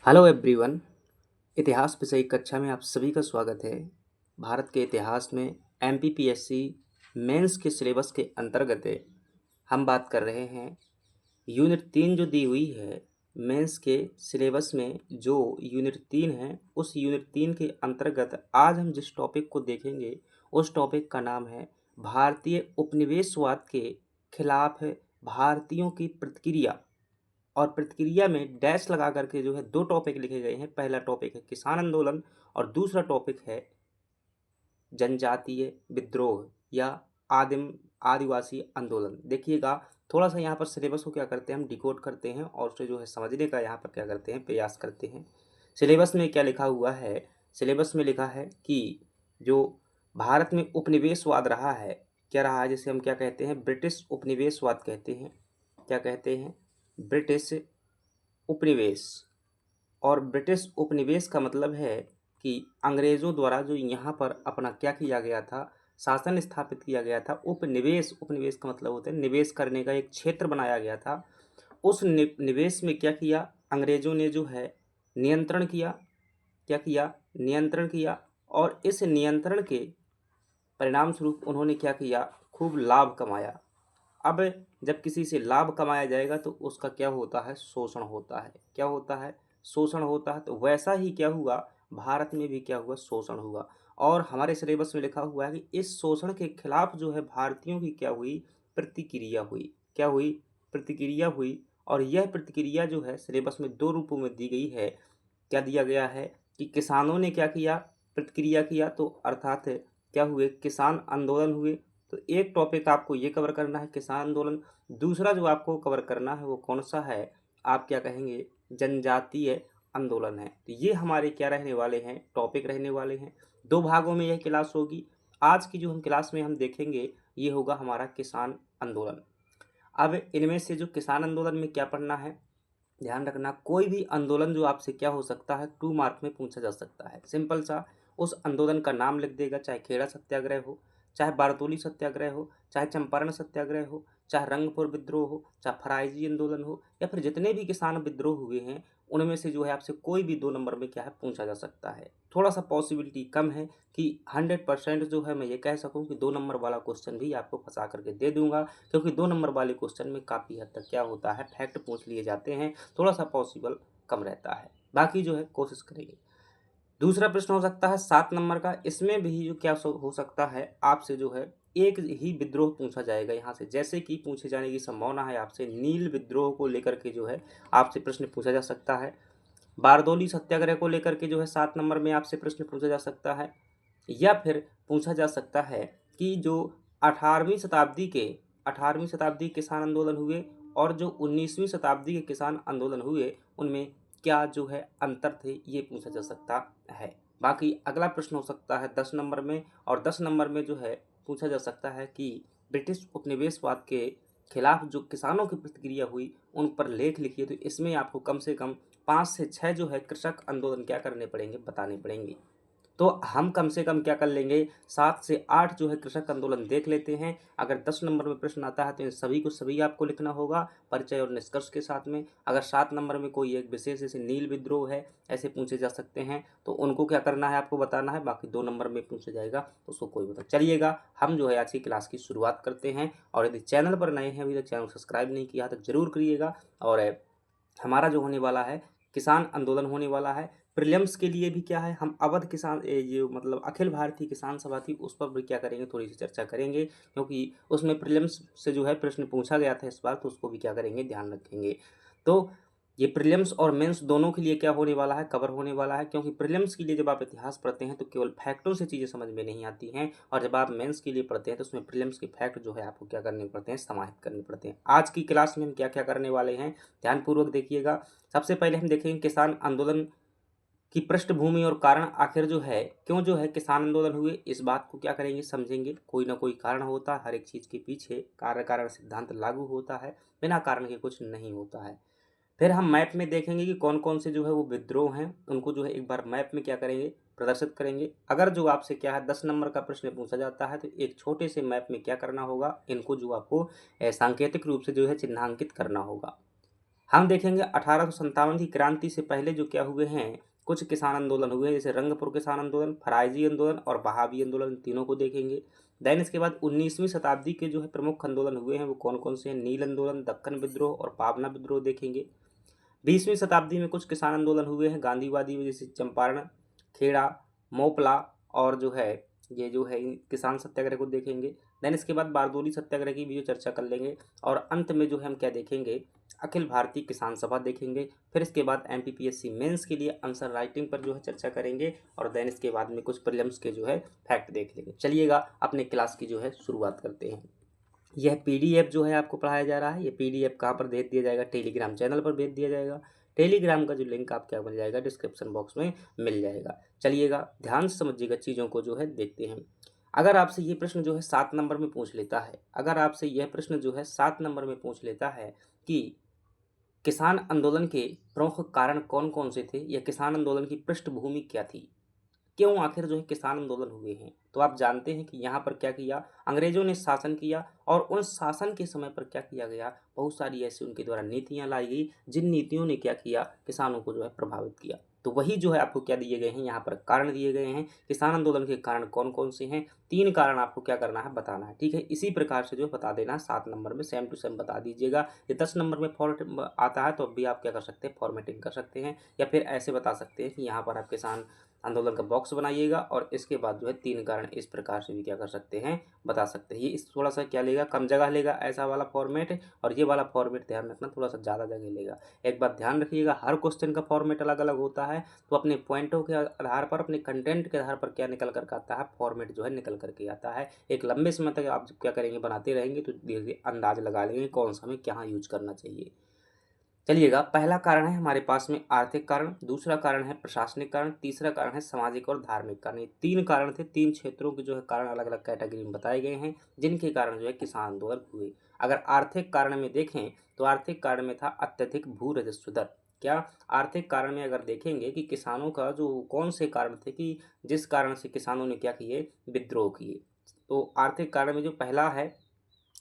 Hello everyone. इतिहास विषय कक्षा में आप सभी का स्वागत है। भारत के इतिहास में एमपीपीएससी मेंस के सिलेबस के अंतर्गत हम बात कर रहे हैं यूनिट 3 जो दी हुई है मेंस के सिलेबस में। जो यूनिट 3 है उस यूनिट 3 के अंतर्गत आज हम जिस टॉपिक को देखेंगे उस टॉपिक का नाम है भारतीय उपनिवेशवाद के खिलाफ भारतीयों की प्रतिक्रिया। और प्रतिक्रिया में डैश लगा करके जो है दो टॉपिक लिखे गए हैं। पहला टॉपिक है किसान आंदोलन और दूसरा टॉपिक है जनजातीय विद्रोह या आदिवासी आंदोलन। देखिएगा, थोड़ा सा यहाँ पर सिलेबस को क्या करते हैं हम डिकोड करते हैं और उसे जो है समझने का यहाँ पर क्या करते हैं प्रयास करते हैं। सिलेबस में क्या लिखा हुआ है? सिलेबस में लिखा है कि जो भारत में उपनिवेशवाद रहा है, क्या रहा है, जिसे हम क्या कहते हैं ब्रिटिश उपनिवेशवाद कहते हैं। क्या कहते हैं? ब्रिटिश उपनिवेश। और ब्रिटिश उपनिवेश का मतलब है कि अंग्रेज़ों द्वारा जो यहाँ पर अपना क्या किया गया था, शासन स्थापित किया गया था। उपनिवेश, उपनिवेश का मतलब होता है निवेश करने का एक क्षेत्र बनाया गया था। उस निवेश में क्या किया अंग्रेज़ों ने जो है नियंत्रण किया। क्या किया? नियंत्रण किया। और इस नियंत्रण के परिणाम स्वरूप उन्होंने क्या किया? खूब लाभ कमाया। अब जब किसी से लाभ कमाया जाएगा तो उसका क्या होता है? शोषण होता है। क्या होता है? शोषण होता है। तो वैसा ही क्या हुआ? भारत में भी क्या हुआ? शोषण हुआ। और हमारे सिलेबस में लिखा हुआ है कि इस शोषण के खिलाफ जो है भारतीयों की क्या हुई? प्रतिक्रिया हुई। क्या हुई? प्रतिक्रिया हुई। और यह प्रतिक्रिया जो है सिलेबस में दो रूपों में दी गई है। क्या दिया गया है कि किसानों ने क्या किया? प्रतिक्रिया किया, तो अर्थात क्या हुए? किसान आंदोलन हुए। तो एक टॉपिक आपको ये कवर करना है, किसान आंदोलन। दूसरा जो आपको कवर करना है वो कौन सा है? आप क्या कहेंगे? जनजातीय आंदोलन है। तो ये हमारे क्या रहने वाले हैं? टॉपिक रहने वाले हैं। दो भागों में यह क्लास होगी। आज की जो हम क्लास में हम देखेंगे ये होगा हमारा किसान आंदोलन। अब इनमें से जो किसान आंदोलन में क्या पढ़ना है, ध्यान रखना, कोई भी आंदोलन जो आपसे क्या हो सकता है 2 मार्क में पूछा जा सकता है। सिंपल सा, उस आंदोलन का नाम लिख देगा, चाहे खेड़ा सत्याग्रह हो, चाहे बारदोली सत्याग्रह हो, चाहे चंपारण सत्याग्रह हो, चाहे रंगपुर विद्रोह हो, चाहे फराइजी आंदोलन हो, या फिर जितने भी किसान विद्रोह हुए हैं उनमें से जो है आपसे कोई भी 2 नंबर में क्या है पूछा जा सकता है। थोड़ा सा पॉसिबिलिटी कम है कि 100% जो है मैं ये कह सकूं कि 2 नंबर वाला क्वेश्चन भी आपको फंसा करके दे दूंगा, क्योंकि 2 नंबर वाले क्वेश्चन में काफ़ी हद तक क्या होता है फैक्ट पूछ लिए जाते हैं। थोड़ा सा पॉसिबल कम रहता है, बाकी जो है कोशिश करेंगे। दूसरा प्रश्न हो सकता है 7 नंबर का। इसमें भी जो क्या हो सकता है आपसे जो है एक ही विद्रोह पूछा जाएगा यहाँ से। जैसे कि पूछे जाने की संभावना है आपसे नील विद्रोह को लेकर के जो है आपसे प्रश्न पूछा जा सकता है। बारदोली सत्याग्रह को लेकर के जो है 7 नंबर में आपसे प्रश्न पूछा जा सकता है। या फिर पूछा जा सकता है कि जो 18वीं शताब्दी के 18वीं शताब्दी किसान आंदोलन हुए और जो 19वीं शताब्दी के किसान आंदोलन हुए उनमें क्या जो है अंतर थे, ये पूछा जा सकता है। बाकी अगला प्रश्न हो सकता है 10 नंबर में, और 10 नंबर में जो है पूछा जा सकता है कि ब्रिटिश उपनिवेशवाद के खिलाफ जो किसानों की प्रतिक्रिया हुई उन पर लेख लिखिए। तो इसमें आपको कम से कम 5 से 6 जो है कृषक आंदोलन क्या करने पड़ेंगे? बताने पड़ेंगे। तो हम कम से कम क्या कर लेंगे? 7 से 8 जो है कृषक आंदोलन देख लेते हैं। अगर 10 नंबर में प्रश्न आता है तो इन सभी को सभी आपको लिखना होगा परिचय और निष्कर्ष के साथ में। अगर 7 नंबर में कोई एक विशेष जैसे नील विद्रोह है ऐसे पूछे जा सकते हैं तो उनको क्या करना है आपको बताना है। बाकी 2 नंबर में पूछा जाएगा तो उसको कोई बता। चलिएगा, हम जो है आज की क्लास की शुरुआत करते हैं। और यदि चैनल पर नए हैं, अभी तक चैनल सब्सक्राइब नहीं किया तो जरूर करिएगा। और हमारा जो होने वाला है किसान आंदोलन होने वाला है। प्रीलिम्स के लिए भी क्या है, हम अवध किसान ये मतलब अखिल भारतीय किसान सभा थी उस पर भी क्या करेंगे, थोड़ी सी चर्चा करेंगे, क्योंकि उसमें प्रीलिम्स से जो है प्रश्न पूछा गया था इस बार, तो उसको भी क्या करेंगे, ध्यान रखेंगे। तो ये प्रीलिम्स और मेंस दोनों के लिए क्या होने वाला है, कवर होने वाला है। क्योंकि प्रीलिम्स के लिए जब आप इतिहास पढ़ते हैं तो केवल फैक्टों से चीज़ें समझ में नहीं आती हैं, और जब आप मेंस के लिए पढ़ते हैं तो उसमें प्रीलिम्स के फैक्ट जो है आपको क्या करने पड़ते हैं, समाहित करने पड़ते हैं। आज की क्लास में हम क्या क्या करने वाले हैं, ध्यानपूर्वक देखिएगा। सबसे पहले हम देखेंगे किसान आंदोलन की पृष्ठभूमि और कारण, आखिर जो है क्यों जो है किसान आंदोलन हुए, इस बात को क्या करेंगे, समझेंगे। कोई ना कोई कारण होता है, हर एक चीज़ के पीछे कार्य कारण सिद्धांत लागू होता है, बिना कारण के कुछ नहीं होता है। फिर हम मैप में देखेंगे कि कौन कौन से जो है वो विद्रोह हैं, उनको जो है एक बार मैप में क्या करेंगे, प्रदर्शित करेंगे। अगर जो आपसे क्या है 10 नंबर का प्रश्न पूछा जाता है तो एक छोटे से मैप में क्या करना होगा, इनको जो आपको सांकेतिक रूप से जो है चिन्हांकित करना होगा। हम देखेंगे 1857 की क्रांति से पहले जो क्या हुए हैं, कुछ किसान आंदोलन हुए हैं, जैसे रंगपुर किसान आंदोलन, फराइजी आंदोलन और बहावी आंदोलन, तीनों को देखेंगे। देन इसके बाद 19वीं शताब्दी के जो है प्रमुख आंदोलन हुए हैं वो कौन कौन से हैं, नील आंदोलन, दक्कन विद्रोह और पावना विद्रोह देखेंगे। 20वीं शताब्दी में कुछ किसान आंदोलन हुए हैं गांधीवादी, जैसे चंपारण, खेड़ा, मोपला और जो है ये जो है किसान सत्याग्रह को देखेंगे। देन इसके बाद बारदोली सत्याग्रह की भी जो चर्चा कर लेंगे और अंत में जो है हम क्या देखेंगे, अखिल भारतीय किसान सभा देखेंगे। फिर इसके बाद एमपीपीएससी मेंस के लिए आंसर राइटिंग पर जो है चर्चा करेंगे और देन इसके बाद में कुछ प्रीलिम्स के जो है फैक्ट देख लेंगे। चलिएगा अपने क्लास की जो है शुरुआत करते हैं। यह पीडीएफ जो है आपको पढ़ाया जा रहा है, ये पीडीएफ कहाँ पर भेज दिया जाएगा, टेलीग्राम चैनल पर भेज दिया जाएगा। टेलीग्राम का जो लिंक आपको क्या मिल जाएगा, डिस्क्रिप्शन बॉक्स में मिल जाएगा। चलिएगा ध्यान से समझिएगा, चीज़ों को जो है देखते हैं। अगर आपसे ये प्रश्न जो है 7 नंबर में पूछ लेता है, अगर आपसे यह प्रश्न जो है 7 नंबर में पूछ लेता है कि किसान आंदोलन के प्रमुख कारण कौन कौन से थे या किसान आंदोलन की पृष्ठभूमि क्या थी, क्यों आखिर जो है किसान आंदोलन हुए हैं, तो आप जानते हैं कि यहाँ पर क्या किया, अंग्रेजों ने शासन किया और उन शासन के समय पर क्या किया गया, बहुत सारी ऐसी उनके द्वारा नीतियाँ लाई गई जिन नीतियों ने क्या किया, किसानों को जो है प्रभावित किया। तो वही जो है आपको क्या दिए गए हैं, यहाँ पर कारण दिए गए हैं, किसान आंदोलन के कारण कौन कौन से हैं, 3 कारण आपको क्या करना है, बताना है। ठीक है, इसी प्रकार से जो है बता देना, 7 नंबर में सेम टू सेम बता दीजिएगा। ये 10 नंबर में फॉर्मेट आता है तो अब भी आप क्या कर सकते हैं, फॉर्मेटिंग कर सकते हैं या फिर ऐसे बता सकते हैं कि यहाँ पर आप किसान आंदोलन का बॉक्स बनाइएगा और इसके बाद जो है 3 कारण इस प्रकार से भी क्या कर सकते हैं, बता सकते हैं। ये इस थोड़ा सा क्या लेगा, कम जगह लेगा ऐसा वाला फॉर्मेट, और ये वाला फॉर्मेट ध्यान रखना थोड़ा सा ज़्यादा जगह लेगा। एक बात ध्यान रखिएगा, हर क्वेश्चन का फॉर्मेट अलग अलग होता है, तो अपने पॉइंटों के आधार पर, अपने कंटेंट के आधार पर क्या निकल कर आता है, फॉर्मेट जो है निकल करके आता है। एक लंबे समय तक आप जब क्या करेंगे, बनाते रहेंगे तो धीरे धीरे अंदाज लगा लेंगे कौन सा हमें क्या यूज करना चाहिए। चलिएगा, पहला कारण है हमारे पास में आर्थिक कारण, दूसरा कारण है प्रशासनिक कारण, तीसरा कारण है सामाजिक और धार्मिक कारण। ये 3 कारण थे, 3 क्षेत्रों के जो है कारण अलग अलग कैटेगरी में बताए गए हैं जिनके कारण जो है किसान आंदोलन हुए। अगर आर्थिक कारण में देखें तो आर्थिक कारण में था अत्यधिक भू राजस्व दर। क्या, आर्थिक कारण में अगर देखेंगे कि किसानों का जो कौन से कारण थे कि जिस कारण से किसानों ने क्या किए, विद्रोह किए, तो आर्थिक कारण में जो पहला है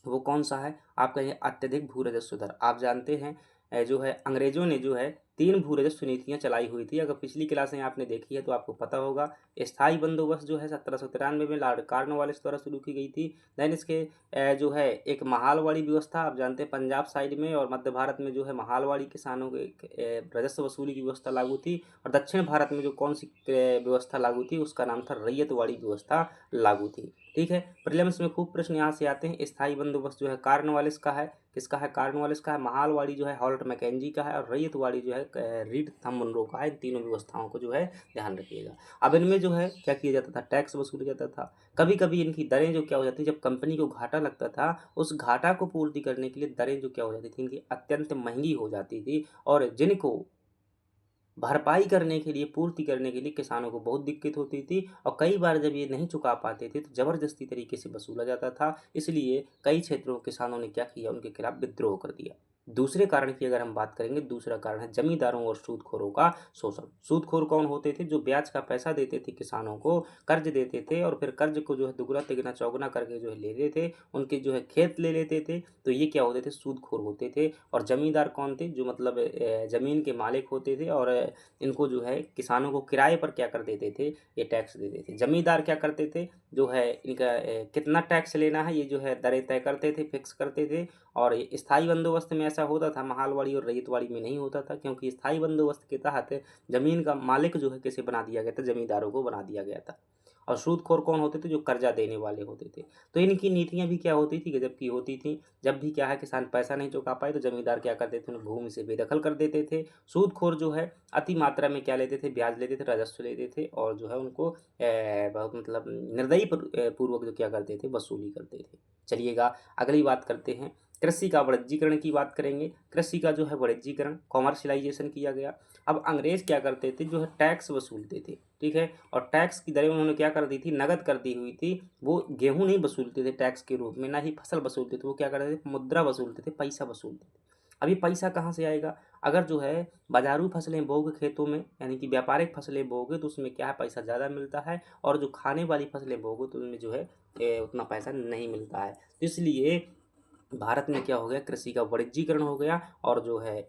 वो कौन सा है, आप कहेंगे अत्यधिक भू राजस्व दर। आप जानते हैं जो है अंग्रेजों ने जो है 3 भू राजस्व नीतियाँ चलाई हुई थी। अगर पिछली क्लासें आपने देखी है तो आपको पता होगा। स्थायी बंदोबस्त जो है 1793 में लॉर्ड कॉर्नवालिस द्वारा शुरू की गई थी। देन इसके जो है एक महालवाड़ी व्यवस्था, आप जानते हैं पंजाब साइड में और मध्य भारत में जो है महालवाड़ी किसानों के राजस्व वसूली की व्यवस्था लागू थी, और दक्षिण भारत में जो कौन सी व्यवस्था लागू थी उसका नाम था रैयतवाड़ी व्यवस्था लागू थी। ठीक है, प्रीलिम्स में खूब प्रश्न यहाँ से आते हैं। स्थायी बंदोबस्त जो है कॉर्नवालिस का है, किसका है, कॉर्नवालिस का है। महालवाड़ी जो है हॉल्ट मैकेंजी का है और रैयतवाड़ी जो है रीड थंब मुनरो का है। इन तीनों व्यवस्थाओं को जो है ध्यान रखिएगा। अब इनमें जो है क्या किया जाता था, टैक्स वसूला जाता था। कभी कभी इनकी दरें जो क्या हो जाती, जब कंपनी को घाटा लगता था उस घाटा को पूर्ति करने के लिए दरें जो क्या हो जाती थी, इनकी अत्यंत महंगी हो जाती थी, और जिनको भरपाई करने के लिए, पूर्ति करने के लिए किसानों को बहुत दिक्कत होती थी, और कई बार जब ये नहीं चुका पाते थे तो ज़बरदस्ती तरीके से वसूला जाता था। इसलिए कई क्षेत्रों के किसानों ने क्या किया, उनके खिलाफ विद्रोह कर दिया। दूसरे कारण की अगर हम बात करेंगे, दूसरा कारण है जमींदारों और सूदखोरों का शोषण। सूदखोर कौन होते थे, जो ब्याज का पैसा देते थे किसानों को, कर्ज देते थे और फिर कर्ज को जो है दुगना तिगना चौगुना करके जो है ले लेते, उनके जो है खेत ले लेते थे, तो ये क्या होते थे, सूदखोर होते थे। और जमींदार कौन थे, जो मतलब ज़मीन के मालिक होते थे और इनको जो है किसानों को किराए पर क्या कर देते थे, ये टैक्स देते थे। जमींदार क्या करते थे, जो है इनका कितना टैक्स लेना है ये जो है दरें तय करते थे, फिक्स करते थे। और ये स्थायी बंदोबस्त में ऐसा होता था, महालवाड़ी और रैयतवाड़ी में नहीं होता था, क्योंकि स्थायी बंदोबस्त के तहत ज़मीन का मालिक जो है किसे बना दिया गया था, जमींदारों को बना दिया गया था। और सूदखोर कौन होते थे, जो कर्जा देने वाले होते थे। तो इनकी नीतियाँ भी क्या होती थी, गजब की होती थी। जब भी क्या है किसान पैसा नहीं चुका पाए तो जमींदार क्या करते थे, उन्हें भूमि से बेदखल कर देते थे। सूदखोर जो है अति मात्रा में क्या लेते थे, ब्याज लेते थे, राजस्व लेते थे, और जो है उनको बहुत मतलब निर्दयी पूर्वक जो क्या करते थे, वसूली करते थे। चलिएगा अगली बात करते हैं, कृषि का वाणिज्यीकरण की बात करेंगे। कृषि का जो है वाणिज्यीकरण, कॉमर्शलाइजेशन किया गया। अब अंग्रेज क्या करते थे, जो है टैक्स वसूलते थे। ठीक है, और टैक्स की दरें उन्होंने क्या कर दी थी, नगद कर दी हुई थी। वो गेहूं नहीं वसूलते थे टैक्स के रूप में, ना ही फसल वसूलते थे, वो क्या करते थे, मुद्रा वसूलते थे, पैसा वसूलते थे। अभी पैसा कहाँ से आएगा, अगर जो है बाजारू फसलें बोगे खेतों में, यानी कि व्यापारिक फसलें बोगे तो उसमें क्या है, पैसा ज़्यादा मिलता है, और जो खाने वाली फसलें बोगे तो उनमें जो है उतना पैसा नहीं मिलता है। तो इसलिए भारत में क्या हो गया, कृषि का वाणिज्यीकरण हो गया, और जो है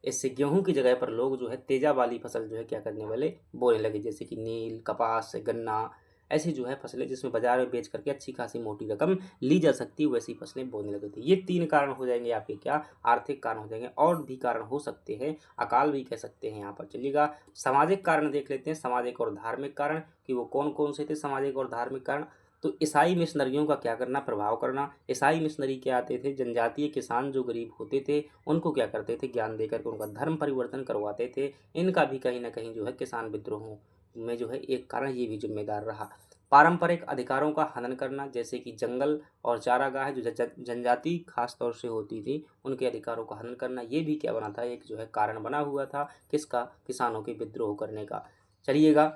इससे गेहूं की जगह पर लोग जो है तेजा वाली फसल जो है क्या करने वाले बोने लगे, जैसे कि नील, कपास, गन्ना, ऐसी जो है फसलें जिसमें बाजार में बेच करके अच्छी खासी मोटी रकम ली जा सकती है, वैसी फसलें बोने लगे थे। ये 3 कारण हो जाएंगे आपके क्या, आर्थिक कारण हो जाएंगे। और भी कारण हो सकते हैं, अकाल भी कह सकते हैं यहाँ पर। चलिएगा सामाजिक कारण देख लेते हैं, सामाजिक और धार्मिक कारण कि वो कौन कौन से थे सामाजिक और धार्मिक कारण। तो ईसाई मिशनरियों का क्या करना, प्रभाव करना। ईसाई मिशनरी क्या आते थे, जनजातीय किसान जो गरीब होते थे उनको क्या करते थे, ज्ञान देकर के उनका धर्म परिवर्तन करवाते थे। इनका भी कहीं ना कहीं जो है किसान विद्रोहों में जो है एक कारण ये भी जिम्मेदार रहा। पारंपरिक अधिकारों का हनन करना, जैसे कि जंगल और चारागाह जो जनजाति खास तौर से होती थी उनके अधिकारों का हनन करना, ये भी क्या बना था, एक जो है कारण बना हुआ था किसका, किसानों के विद्रोह करने का। चलिएगा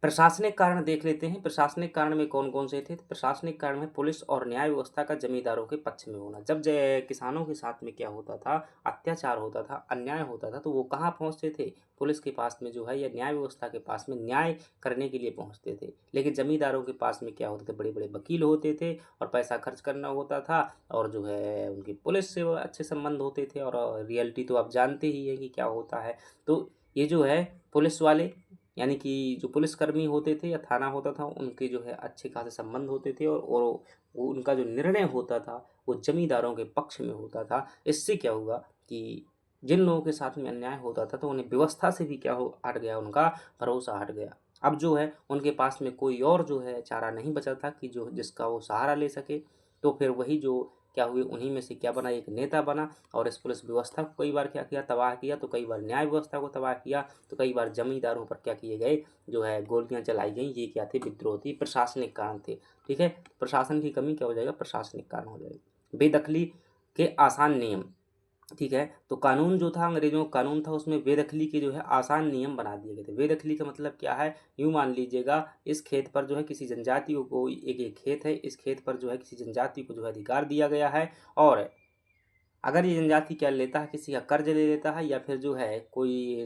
प्रशासनिक कारण देख लेते हैं। प्रशासनिक कारण में कौन कौन से थे, तो प्रशासनिक कारण में पुलिस और न्याय व्यवस्था का जमींदारों के पक्ष में होना। जब किसानों के साथ में क्या होता था, अत्याचार होता था, अन्याय होता था, तो वो कहाँ पहुँचते थे, पुलिस के पास में जो है या न्याय व्यवस्था के पास में न्याय करने के लिए पहुँचते थे। लेकिन जमींदारों के पास में क्या होते थे, बड़े बड़े वकील होते थे और पैसा खर्च करना होता था, और जो है उनकी पुलिस से अच्छे संबंध होते थे। और रियलिटी तो आप जानते ही हैं कि क्या होता है। तो ये जो है पुलिस वाले, यानी कि जो पुलिसकर्मी होते थे या थाना होता था, उनके जो है अच्छे खासे संबंध होते थे, और वो उनका जो निर्णय होता था वो जमींदारों के पक्ष में होता था। इससे क्या हुआ कि जिन लोगों के साथ में अन्याय होता था तो उन्हें व्यवस्था से भी क्या हो हट गया, उनका भरोसा हट गया। अब जो है उनके पास में कोई और जो है चारा नहीं बचा था कि जो जिसका वो सहारा ले सके। तो फिर वही जो क्या हुए, उन्हीं में से क्या बना, एक नेता बना। और इस पुलिस व्यवस्था को कई बार क्या किया, तबाह किया। तो कई बार न्याय व्यवस्था को तबाह किया, तो कई बार जमींदारों पर क्या किए गए, जो है गोलियां चलाई गई। ये क्या थे, विद्रोह थी, प्रशासनिक कारण थे। ठीक है, प्रशासन की कमी क्या हो जाएगा, प्रशासनिक कारण हो जाएगा। बेदखली के आसान नियम, ठीक है। तो कानून जो था, अंग्रेजों का कानून था, उसमें बेदखली के जो है आसान नियम बना दिए गए थे। बेदखली का मतलब क्या है, यूँ मान लीजिएगा इस खेत पर जो है किसी जनजाति को, एक खेत है, इस खेत पर जो है किसी जनजाति को जो है अधिकार दिया गया है। और अगर ये जनजाति क्या लेता है, किसी का कर्ज ले लेता है या फिर जो है कोई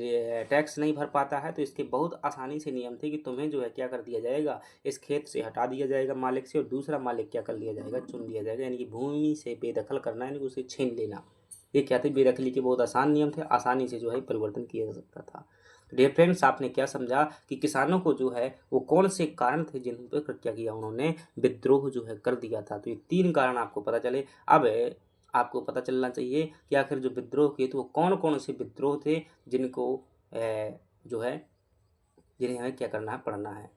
टैक्स नहीं भर पाता है, तो इसके बहुत आसानी से नियम थे कि तुम्हें जो है क्या कर दिया जाएगा, इस खेत से हटा दिया जाएगा मालिक से, और दूसरा मालिक क्या कर लिया जाएगा, चुन लिया जाएगा। यानी कि भूमि से बेदखल करना, यानी कि उसे छीन लेना। ये क्या थे, बेदखली के बहुत आसान नियम थे, आसानी से जो है परिवर्तन किया जा सकता था। तो डियर फ्रेंड्स, आपने क्या समझा कि किसानों को जो है वो कौन से कारण थे जिन पर क्या किया, उन्होंने विद्रोह जो है कर दिया था। तो ये 3 कारण आपको पता चले। अब आपको पता चलना चाहिए कि आखिर जो विद्रोह किए थे वो कौन कौन से विद्रोह थे, जिनको जो है जिन्हें हमें क्या करना है, पढ़ना है।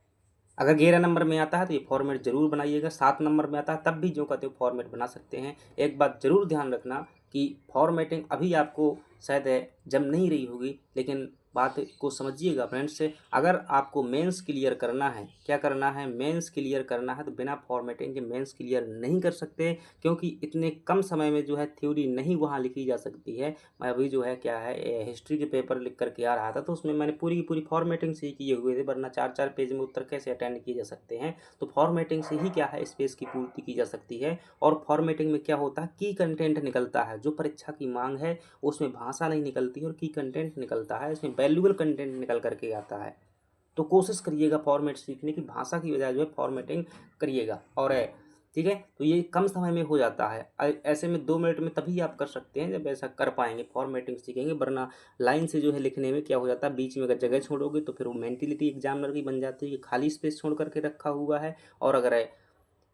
अगर 11 नंबर में आता है तो ये फॉर्मेट जरूर बनाइएगा। 7 नंबर में आता है तब भी जो कहते हो फॉर्मेट बना सकते हैं। एक बात जरूर ध्यान रखना कि फॉर्मेटिंग अभी आपको शायद जम नहीं रही होगी, लेकिन बात को समझिएगा फ्रेंड्स से। अगर आपको मेंस क्लियर करना है, क्या करना है, मेंस क्लियर करना है, तो बिना फॉर्मेटिंग के मेंस क्लियर नहीं कर सकते, क्योंकि इतने कम समय में जो है थ्योरी नहीं वहाँ लिखी जा सकती है। मैं अभी जो है क्या है हिस्ट्री के पेपर लिख करके आ रहा था, तो उसमें मैंने पूरी की पूरी फॉर्मेटिंग से ही किए हुए थे, वरना 4-4 पेज में उत्तर कैसे अटेंड किए जा सकते हैं। तो फॉर्मेटिंग से ही क्या है, स्पेस की पूर्ति की जा सकती है। और फॉर्मेटिंग में क्या होता है, की कंटेंट निकलता है, जो परीक्षा की मांग है उसमें भाषा नहीं निकलती है, और की कंटेंट निकलता है, इसमें वैल्यूबल कंटेंट निकल करके आता है। तो कोशिश करिएगा फॉर्मेट सीखने की, भाषा की बजाय जो है फॉर्मेटिंग करिएगा। और ठीक है, तो ये कम समय में हो जाता है। ऐसे में 2 मिनट में तभी आप कर सकते हैं जब ऐसा कर पाएंगे, फॉर्मेटिंग सीखेंगे। वरना लाइन से जो है लिखने में क्या हो जाता है, बीच में अगर जगह छोड़ोगे तो फिर वो मेंटिलिटी एग्जामिनर की बन जाती है कि खाली स्पेस छोड़ करके रखा हुआ है। और अगर